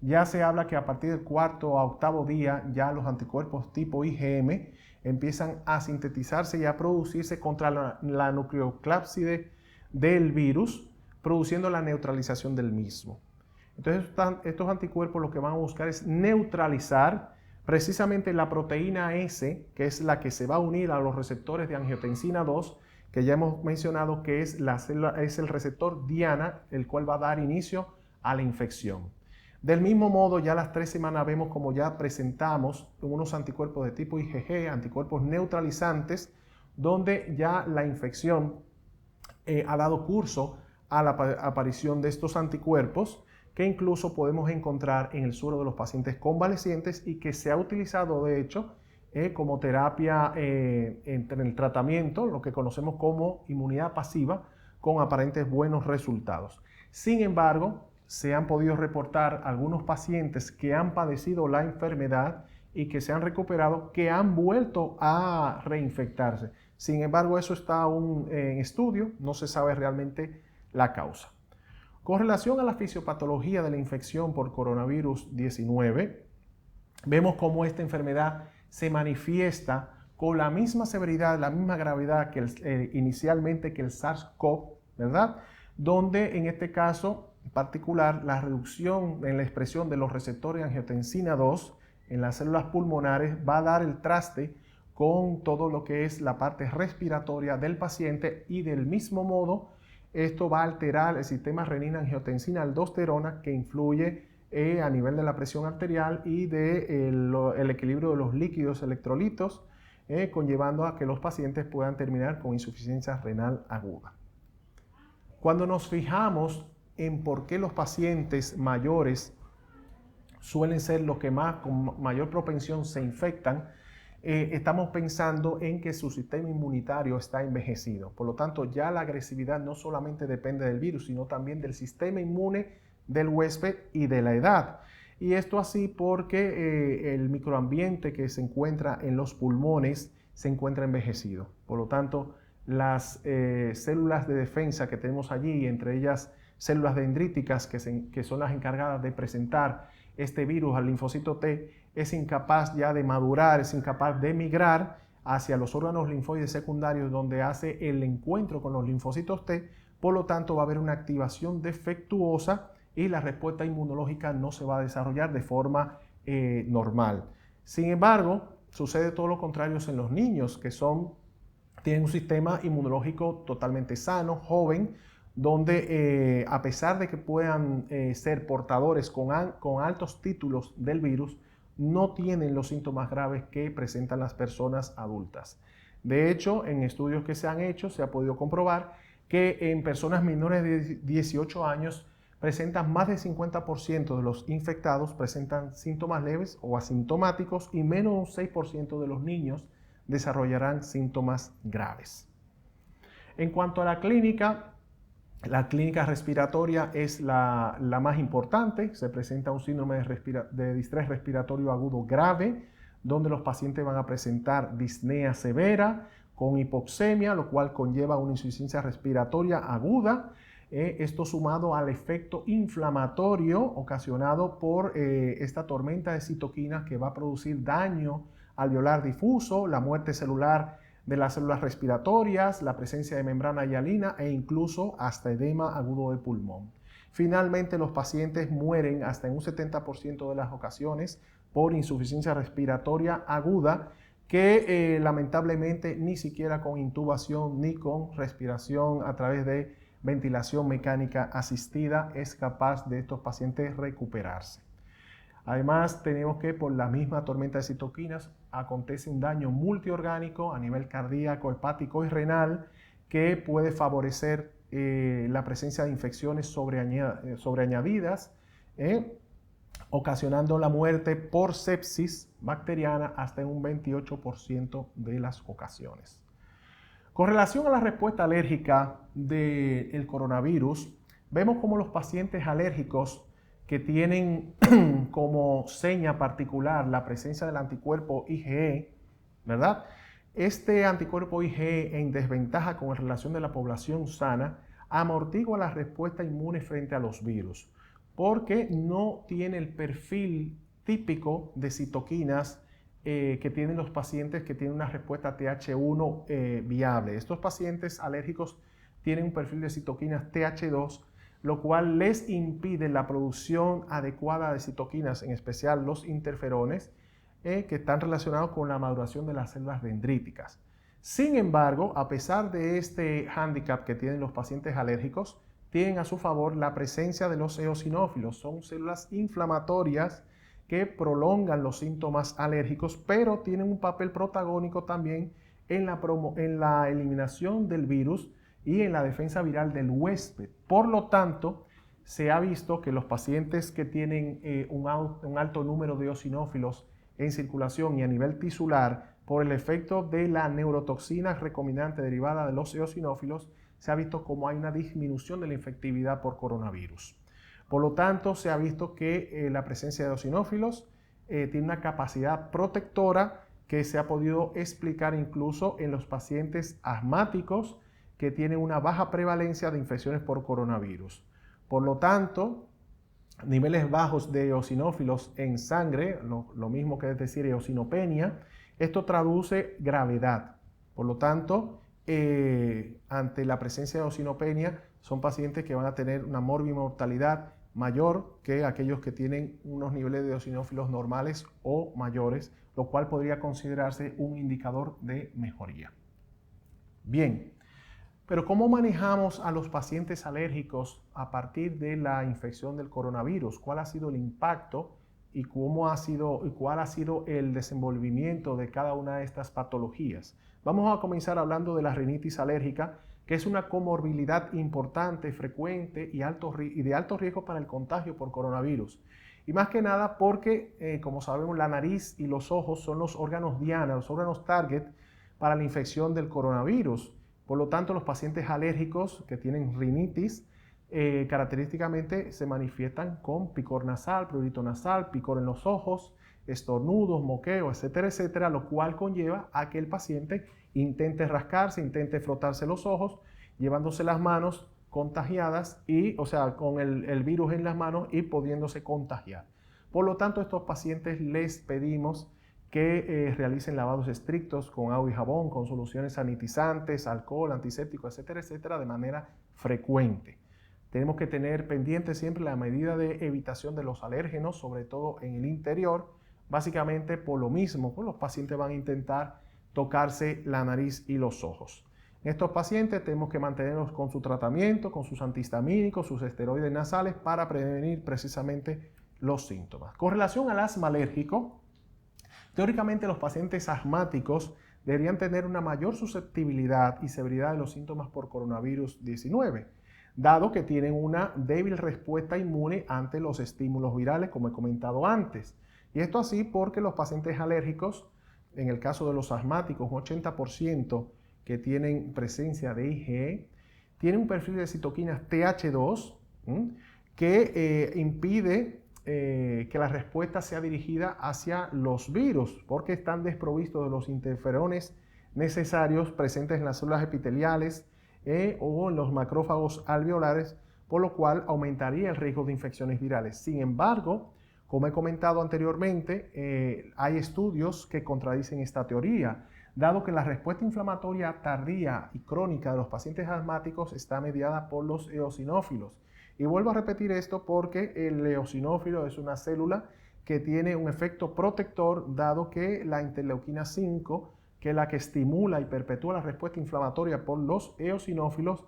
Speaker 13: Ya se habla que a partir del 4º a 8º día ya los anticuerpos tipo IgM empiezan a sintetizarse y a producirse contra la nucleoclápside del virus, produciendo la neutralización del mismo. Entonces estos anticuerpos lo que van a buscar es neutralizar precisamente la proteína S, que es la que se va a unir a los receptores de angiotensina 2, que ya hemos mencionado que es el receptor diana, el cual va a dar inicio a la infección. Del mismo modo, ya a las 3 semanas vemos como ya presentamos unos anticuerpos de tipo IgG, anticuerpos neutralizantes, donde ya la infección ha dado curso a la aparición de estos anticuerpos, que incluso podemos encontrar en el suero de los pacientes convalecientes y que se ha utilizado de hecho como terapia en el tratamiento, lo que conocemos como inmunidad pasiva, con aparentes buenos resultados. Sin embargo, se han podido reportar algunos pacientes que han padecido la enfermedad y que se han recuperado, que han vuelto a reinfectarse. Sin embargo, eso está aún en estudio, no se sabe realmente la causa. Con relación a la fisiopatología de la infección por coronavirus 19, vemos cómo esta enfermedad se manifiesta con la misma severidad, la misma gravedad que inicialmente que el SARS-CoV, ¿verdad? Donde en este caso en particular la reducción en la expresión de los receptores de angiotensina 2 en las células pulmonares va a dar el traste con todo lo que es la parte respiratoria del paciente, y del mismo modo esto va a alterar el sistema renina-angiotensina-aldosterona, que influye a nivel de la presión arterial y del equilibrio de los líquidos electrolitos, conllevando a que los pacientes puedan terminar con insuficiencia renal aguda. Cuando nos fijamos en por qué los pacientes mayores suelen ser los que más con mayor propensión se infectan, estamos pensando en que su sistema inmunitario está envejecido. Por lo tanto, ya la agresividad no solamente depende del virus, sino también del sistema inmune del huésped y de la edad. Y esto así porque el microambiente que se encuentra en los pulmones se encuentra envejecido. Por lo tanto, las células de defensa que tenemos allí, entre ellas células dendríticas que son las encargadas de presentar este virus al linfocito T, es incapaz ya de madurar, es incapaz de migrar hacia los órganos linfoides secundarios, donde hace el encuentro con los linfocitos T. Por lo tanto, va a haber una activación defectuosa y la respuesta inmunológica no se va a desarrollar de forma normal. Sin embargo, sucede todo lo contrario en los niños, que tienen un sistema inmunológico totalmente sano, joven, donde a pesar de que puedan ser portadores con altos títulos del virus, no tienen los síntomas graves que presentan las personas adultas. De hecho, en estudios que se han hecho, se ha podido comprobar que en personas menores de 18 años presentan más del 50% de los infectados presentan síntomas leves o asintomáticos, y menos de un 6% de los niños desarrollarán síntomas graves. En cuanto a la clínica respiratoria es la más importante. Se presenta un síndrome de distrés respiratorio agudo grave, donde los pacientes van a presentar disnea severa con hipoxemia, lo cual conlleva una insuficiencia respiratoria aguda. Esto sumado al efecto inflamatorio ocasionado por esta tormenta de citoquinas, que va a producir daño alveolar difuso, la muerte celular de las células respiratorias, la presencia de membrana hialina e incluso hasta edema agudo de pulmón. Finalmente, los pacientes mueren hasta en un 70% de las ocasiones por insuficiencia respiratoria aguda, que lamentablemente ni siquiera con intubación ni con respiración a través de ventilación mecánica asistida es capaz de estos pacientes recuperarse. Además, tenemos que por la misma tormenta de citoquinas acontece un daño multiorgánico a nivel cardíaco, hepático y renal, que puede favorecer la presencia de infecciones sobreañadidas, ocasionando la muerte por sepsis bacteriana hasta en un 28% de las ocasiones. Con relación a la respuesta alérgica del coronavirus, vemos cómo los pacientes alérgicos que tienen como seña particular la presencia del anticuerpo IgE, ¿verdad? Este anticuerpo IgE, en desventaja con relación de la población sana, amortigua la respuesta inmune frente a los virus, porque no tiene el perfil típico de citoquinas que tienen los pacientes que tienen una respuesta TH1 viable. Estos pacientes alérgicos tienen un perfil de citoquinas TH2, lo cual les impide la producción adecuada de citoquinas, en especial los interferones, que están relacionados con la maduración de las células dendríticas. Sin embargo, a pesar de este hándicap que tienen los pacientes alérgicos, tienen a su favor la presencia de los eosinófilos. Son células inflamatorias que prolongan los síntomas alérgicos, pero tienen un papel protagónico también en la eliminación del virus y en la defensa viral del huésped. Por lo tanto, se ha visto que los pacientes que tienen un alto número de eosinófilos en circulación y a nivel tisular por el efecto de la neurotoxina recombinante derivada de los eosinófilos, se ha visto como hay una disminución de la infectividad por coronavirus. Por lo tanto, se ha visto que la presencia de eosinófilos tiene una capacidad protectora que se ha podido explicar incluso en los pacientes asmáticos que tienen una baja prevalencia de infecciones por coronavirus. Por lo tanto, niveles bajos de eosinófilos en sangre, lo mismo que es decir eosinopenia, esto traduce gravedad. Por lo tanto, ante la presencia de eosinopenia, son pacientes que van a tener una morbimortalidad mayor que aquellos que tienen unos niveles de eosinófilos normales o mayores, lo cual podría considerarse un indicador de mejoría. Bien, pero ¿cómo manejamos a los pacientes alérgicos a partir de la infección del coronavirus? ¿Cuál ha sido el impacto y cuál ha sido el desenvolvimiento de cada una de estas patologías? Vamos a comenzar hablando de la rinitis alérgica, que es una comorbilidad importante, frecuente y de alto riesgo para el contagio por coronavirus. Y más que nada porque, como sabemos, la nariz y los ojos son los órganos diana, los órganos target para la infección del coronavirus. Por lo tanto, los pacientes alérgicos que tienen rinitis característicamente se manifiestan con picor nasal, prurito nasal, picor en los ojos, estornudos, moqueo, etcétera, etcétera, lo cual conlleva a que el paciente intente rascarse, intente frotarse los ojos, llevándose las manos contagiadas con el virus en las manos y pudiéndose contagiar. Por lo tanto, a estos pacientes les pedimos que realicen lavados estrictos con agua y jabón, con soluciones sanitizantes, alcohol, antiséptico, etcétera, etcétera, de manera frecuente. Tenemos que tener pendiente siempre la medida de evitación de los alérgenos, sobre todo en el interior, básicamente por lo mismo, pues los pacientes van a intentar tocarse la nariz y los ojos. En estos pacientes tenemos que mantenerlos con su tratamiento, con sus antihistamínicos, sus esteroides nasales para prevenir precisamente los síntomas. Con relación al asma alérgico, teóricamente los pacientes asmáticos deberían tener una mayor susceptibilidad y severidad de los síntomas por coronavirus 19, dado que tienen una débil respuesta inmune ante los estímulos virales, como he comentado antes. Y esto así porque los pacientes alérgicos, en el caso de los asmáticos, un 80% que tienen presencia de IgE, tienen un perfil de citoquinas TH2 que impide que la respuesta sea dirigida hacia los virus, porque están desprovistos de los interferones necesarios presentes en las células epiteliales o en los macrófagos alveolares, por lo cual aumentaría el riesgo de infecciones virales. Sin embargo, como he comentado anteriormente, hay estudios que contradicen esta teoría, dado que la respuesta inflamatoria tardía y crónica de los pacientes asmáticos está mediada por los eosinófilos. Y vuelvo a repetir esto porque el eosinófilo es una célula que tiene un efecto protector, dado que la interleuquina 5, que es la que estimula y perpetúa la respuesta inflamatoria por los eosinófilos,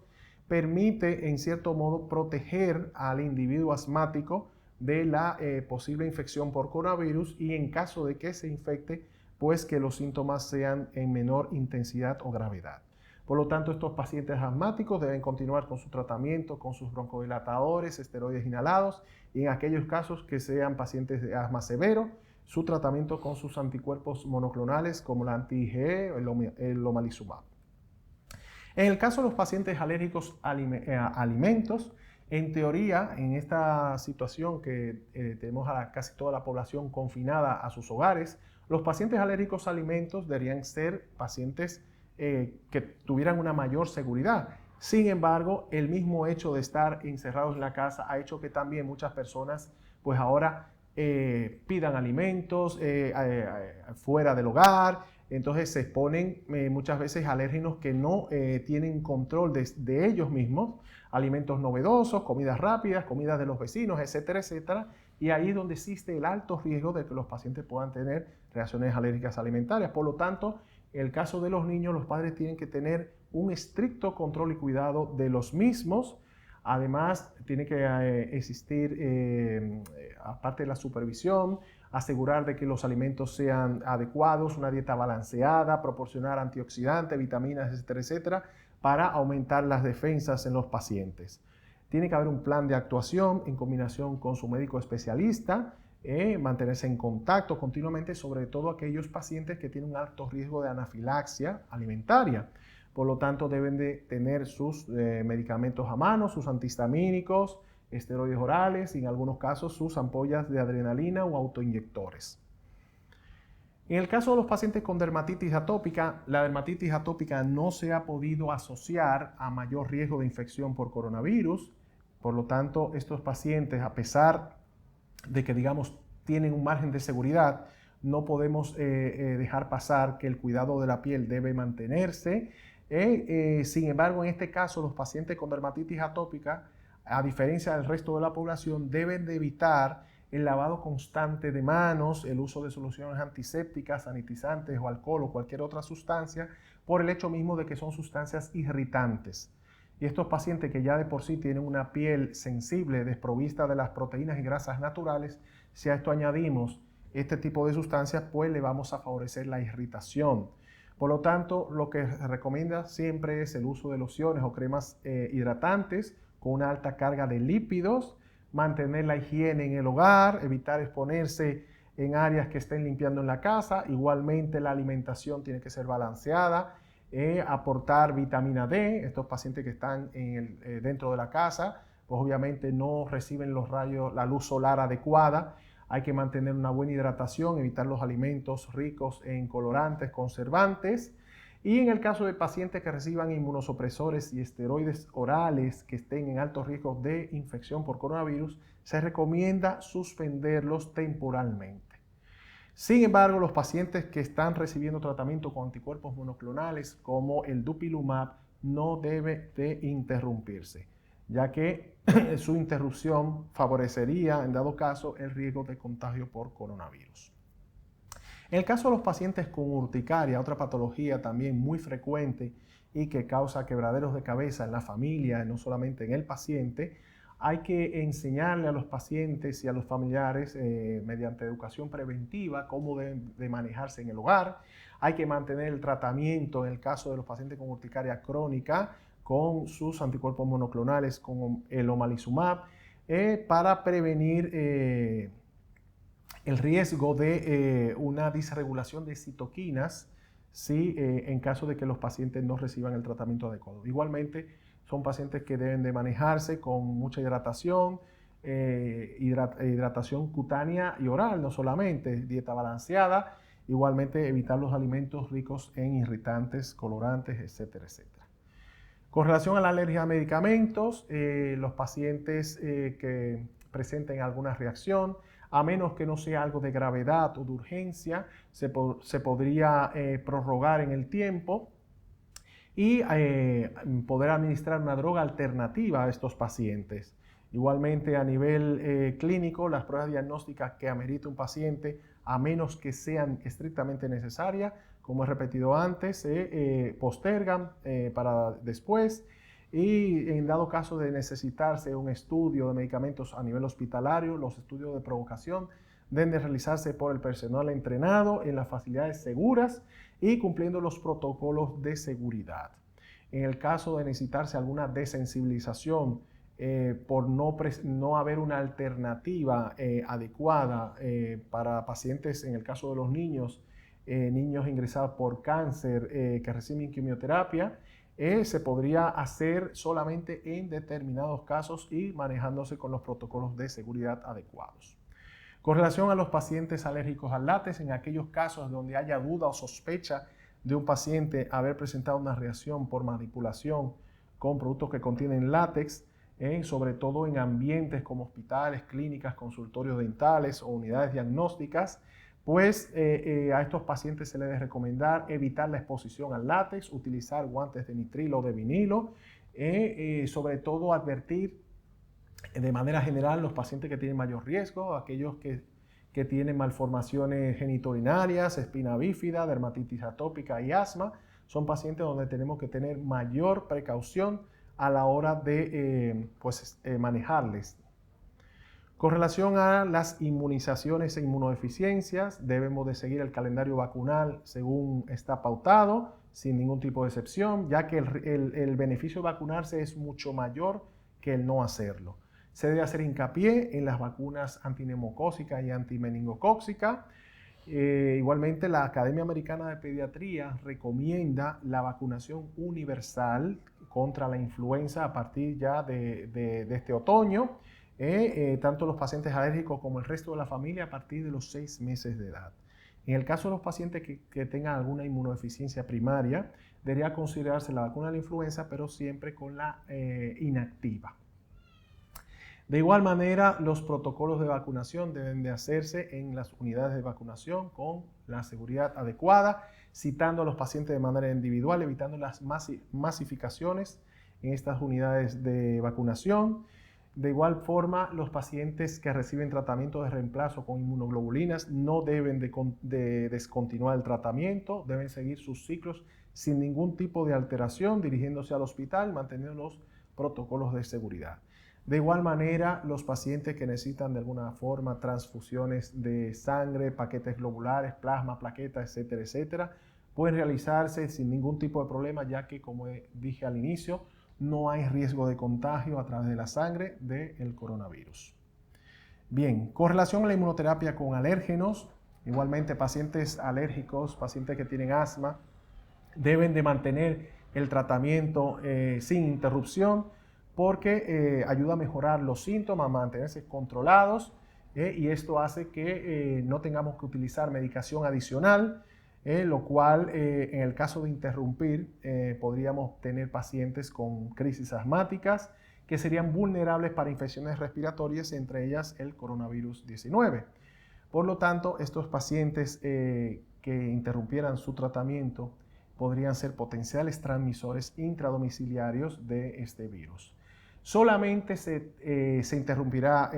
Speaker 13: permite en cierto modo proteger al individuo asmático de la posible infección por coronavirus y en caso de que se infecte, pues que los síntomas sean en menor intensidad o gravedad. Por lo tanto, estos pacientes asmáticos deben continuar con su tratamiento, con sus broncodilatadores, esteroides inhalados y en aquellos casos que sean pacientes de asma severo, su tratamiento con sus anticuerpos monoclonales como la anti-IgE o el omalizumab. En el caso de los pacientes alérgicos a alimentos, en teoría, en esta situación que tenemos a casi toda la población confinada a sus hogares, los pacientes alérgicos a alimentos deberían ser pacientes que tuvieran una mayor seguridad. Sin embargo, el mismo hecho de estar encerrados en la casa ha hecho que también muchas personas pues ahora pidan alimentos fuera del hogar, entonces se exponen muchas veces a alérgenos que no tienen control de ellos mismos, alimentos novedosos, comidas rápidas, comidas de los vecinos, etcétera, etcétera, y ahí es donde existe el alto riesgo de que los pacientes puedan tener reacciones alérgicas alimentarias. Por lo tanto, en el caso de los niños, los padres tienen que tener un estricto control y cuidado de los mismos. Además, tiene que existir, aparte de la supervisión, asegurar de que los alimentos sean adecuados, una dieta balanceada, proporcionar antioxidantes, vitaminas, etcétera, etcétera, para aumentar las defensas en los pacientes. Tiene que haber un plan de actuación en combinación con su médico especialista mantenerse en contacto continuamente, sobre todo aquellos pacientes que tienen un alto riesgo de anafilaxia alimentaria. Por lo tanto, deben de tener sus medicamentos a mano, sus antihistamínicos, esteroides orales y en algunos casos sus ampollas de adrenalina o autoinyectores. En el caso de los pacientes con dermatitis atópica, la dermatitis atópica no se ha podido asociar a mayor riesgo de infección por coronavirus. Por lo tanto, estos pacientes, a pesar de que, digamos, tienen un margen de seguridad, no podemos dejar pasar que el cuidado de la piel debe mantenerse. Sin embargo, en este caso, los pacientes con dermatitis atópica, a diferencia del resto de la población, deben de evitar el lavado constante de manos, el uso de soluciones antisépticas, sanitizantes o alcohol o cualquier otra sustancia, por el hecho mismo de que son sustancias irritantes. Y estos pacientes que ya de por sí tienen una piel sensible, desprovista de las proteínas y grasas naturales, si a esto añadimos este tipo de sustancias, pues le vamos a favorecer la irritación. Por lo tanto, lo que se recomienda siempre es el uso de lociones o cremas hidratantes con una alta carga de lípidos, mantener la higiene en el hogar, evitar exponerse en áreas que estén limpiando en la casa. Igualmente la alimentación tiene que ser balanceada, aportar vitamina D. Estos pacientes que están dentro de la casa, pues obviamente no reciben la luz solar adecuada. Hay que mantener una buena hidratación, evitar los alimentos ricos en colorantes, conservantes. Y en el caso de pacientes que reciban inmunosupresores y esteroides orales que estén en alto riesgo de infección por coronavirus, se recomienda suspenderlos temporalmente. Sin embargo, los pacientes que están recibiendo tratamiento con anticuerpos monoclonales como el dupilumab no debe de interrumpirse, ya que su interrupción favorecería, en dado caso, el riesgo de contagio por coronavirus. En el caso de los pacientes con urticaria, otra patología también muy frecuente y que causa quebraderos de cabeza en la familia, no solamente en el paciente, hay que enseñarle a los pacientes y a los familiares mediante educación preventiva cómo deben de manejarse en el hogar. Hay que mantener el tratamiento en el caso de los pacientes con urticaria crónica con sus anticuerpos monoclonales, con el omalizumab, para prevenir el riesgo de una disregulación de citoquinas en caso de que los pacientes no reciban el tratamiento adecuado. Igualmente, son pacientes que deben de manejarse con mucha hidratación, hidratación cutánea y oral, no solamente, dieta balanceada, igualmente evitar los alimentos ricos en irritantes, colorantes, etcétera, etcétera. Con relación a la alergia a medicamentos, los pacientes que presenten alguna reacción, a menos que no sea algo de gravedad o de urgencia, se podría prorrogar en el tiempo y poder administrar una droga alternativa a estos pacientes. Igualmente, a nivel clínico, las pruebas diagnósticas que amerita un paciente, a menos que sean estrictamente necesarias, como he repetido antes, se postergan para después. Y en dado caso de necesitarse un estudio de medicamentos a nivel hospitalario, los estudios de provocación deben de realizarse por el personal entrenado en las facilidades seguras y cumpliendo los protocolos de seguridad. En el caso de necesitarse alguna desensibilización por no haber una alternativa adecuada para pacientes, en el caso de los niños ingresados por cáncer que reciben quimioterapia, se podría hacer solamente en determinados casos y manejándose con los protocolos de seguridad adecuados. Con relación a los pacientes alérgicos al látex, en aquellos casos donde haya duda o sospecha de un paciente haber presentado una reacción por manipulación con productos que contienen látex, sobre todo en ambientes como hospitales, clínicas, consultorios dentales o unidades diagnósticas, pues a estos pacientes se les debe recomendar evitar la exposición al látex, utilizar guantes de nitrilo o de vinilo, sobre todo advertir de manera general los pacientes que tienen mayor riesgo, aquellos que tienen malformaciones genitourinarias, espina bífida, dermatitis atópica y asma, son pacientes donde tenemos que tener mayor precaución a la hora de manejarles. Con relación a las inmunizaciones e inmunodeficiencias, debemos de seguir el calendario vacunal según está pautado, sin ningún tipo de excepción, ya que el beneficio de vacunarse es mucho mayor que el no hacerlo. Se debe hacer hincapié en las vacunas antineumocócicas y antimeningocócicas. Igualmente, la Academia Americana de Pediatría recomienda la vacunación universal contra la influenza a partir ya de este otoño, tanto los pacientes alérgicos como el resto de la familia a partir de los 6 meses de edad. En el caso de los pacientes que tengan alguna inmunodeficiencia primaria, debería considerarse la vacuna de la influenza, pero siempre con la inactiva. De igual manera, los protocolos de vacunación deben de hacerse en las unidades de vacunación con la seguridad adecuada, citando a los pacientes de manera individual, evitando las masificaciones en estas unidades de vacunación. De igual forma, los pacientes que reciben tratamiento de reemplazo con inmunoglobulinas no deben de descontinuar el tratamiento, deben seguir sus ciclos sin ningún tipo de alteración, dirigiéndose al hospital, manteniendo los protocolos de seguridad. De igual manera, los pacientes que necesitan de alguna forma transfusiones de sangre, paquetes globulares, plasma, plaquetas, etcétera, etcétera, pueden realizarse sin ningún tipo de problema, ya que, como dije al inicio, no hay riesgo de contagio a través de la sangre del coronavirus. Bien, con relación a la inmunoterapia con alérgenos, igualmente pacientes alérgicos, pacientes que tienen asma, deben de mantener el tratamiento sin interrupción porque ayuda a mejorar los síntomas, a mantenerse controlados y esto hace que no tengamos que utilizar medicación adicional, lo cual en el caso de interrumpir podríamos tener pacientes con crisis asmáticas que serían vulnerables para infecciones respiratorias, entre ellas el coronavirus 19. Por lo tanto, estos pacientes que interrumpieran su tratamiento podrían ser potenciales transmisores intradomiciliarios de este virus. Solamente se interrumpirá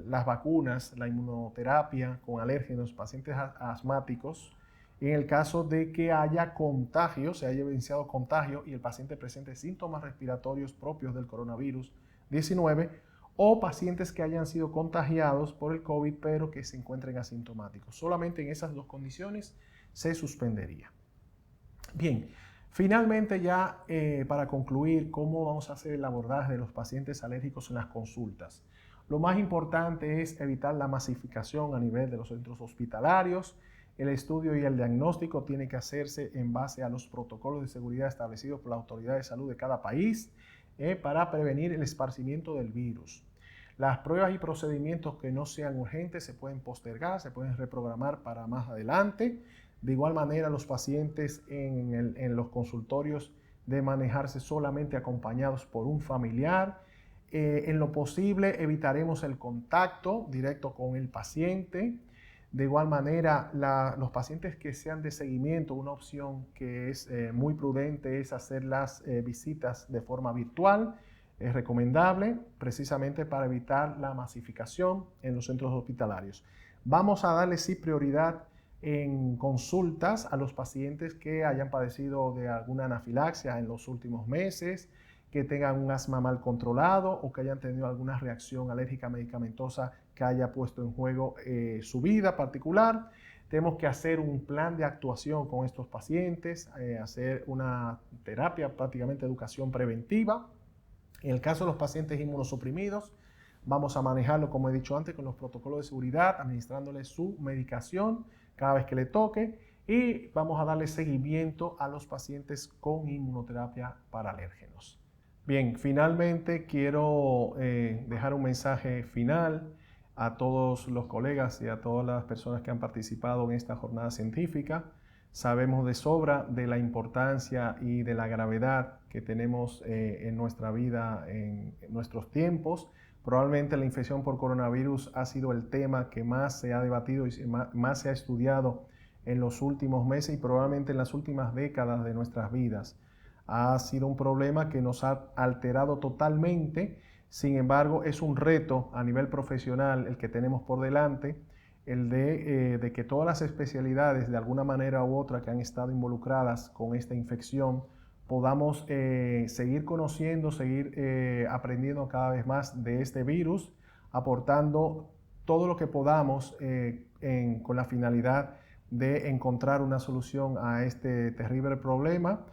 Speaker 13: las vacunas, la inmunoterapia con alérgenos, pacientes asmáticos, en el caso de que haya contagio, se haya evidenciado contagio y el paciente presente síntomas respiratorios propios del coronavirus 19 o pacientes que hayan sido contagiados por el COVID pero que se encuentren asintomáticos. Solamente en esas dos condiciones se suspendería. Bien, finalmente ya para concluir, ¿cómo vamos a hacer el abordaje de los pacientes alérgicos en las consultas? Lo más importante es evitar la masificación a nivel de los centros hospitalarios. El estudio y el diagnóstico tiene que hacerse en base a los protocolos de seguridad establecidos por la autoridad de salud de cada país para prevenir el esparcimiento del virus. Las pruebas y procedimientos que no sean urgentes se pueden postergar, se pueden reprogramar para más adelante. De igual manera, los pacientes en los consultorios deben manejarse solamente acompañados por un familiar. En lo posible, evitaremos el contacto directo con el paciente. De igual manera, los pacientes que sean de seguimiento, una opción que es muy prudente es hacer las visitas de forma virtual. Es recomendable precisamente para evitar la masificación en los centros hospitalarios. Vamos a darle sí prioridad en consultas a los pacientes que hayan padecido de alguna anafilaxia en los últimos meses, que tengan un asma mal controlado o que hayan tenido alguna reacción alérgica medicamentosa que haya puesto en juego su vida particular. Tenemos que hacer un plan de actuación con estos pacientes, hacer una terapia, prácticamente educación preventiva. En el caso de los pacientes inmunosuprimidos, vamos a manejarlo, como he dicho antes, con los protocolos de seguridad, administrándoles su medicación cada vez que le toque y vamos a darle seguimiento a los pacientes con inmunoterapia para alérgenos. Bien, finalmente quiero dejar un mensaje final a todos los colegas y a todas las personas que han participado en esta jornada científica. Sabemos de sobra de la importancia y de la gravedad que tenemos en nuestra vida, en nuestros tiempos. Probablemente la infección por coronavirus ha sido el tema que más se ha debatido y más se ha estudiado en los últimos meses y probablemente en las últimas décadas de nuestras vidas. Ha sido un problema que nos ha alterado totalmente, sin embargo es un reto a nivel profesional el que tenemos por delante, el de que todas las especialidades de alguna manera u otra que han estado involucradas con esta infección podamos seguir conociendo, seguir aprendiendo cada vez más de este virus, aportando todo lo que podamos con la finalidad de encontrar una solución a este terrible problema.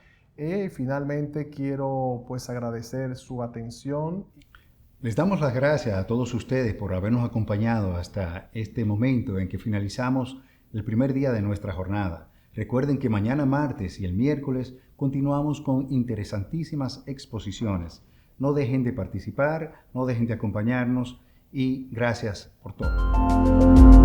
Speaker 13: Finalmente quiero pues agradecer su atención
Speaker 10: Les damos las gracias a todos ustedes por habernos acompañado hasta este momento en que finalizamos el primer día de nuestra jornada. Recuerden que mañana martes y el miércoles continuamos con interesantísimas exposiciones. No dejen de participar, no dejen de acompañarnos y gracias por todo.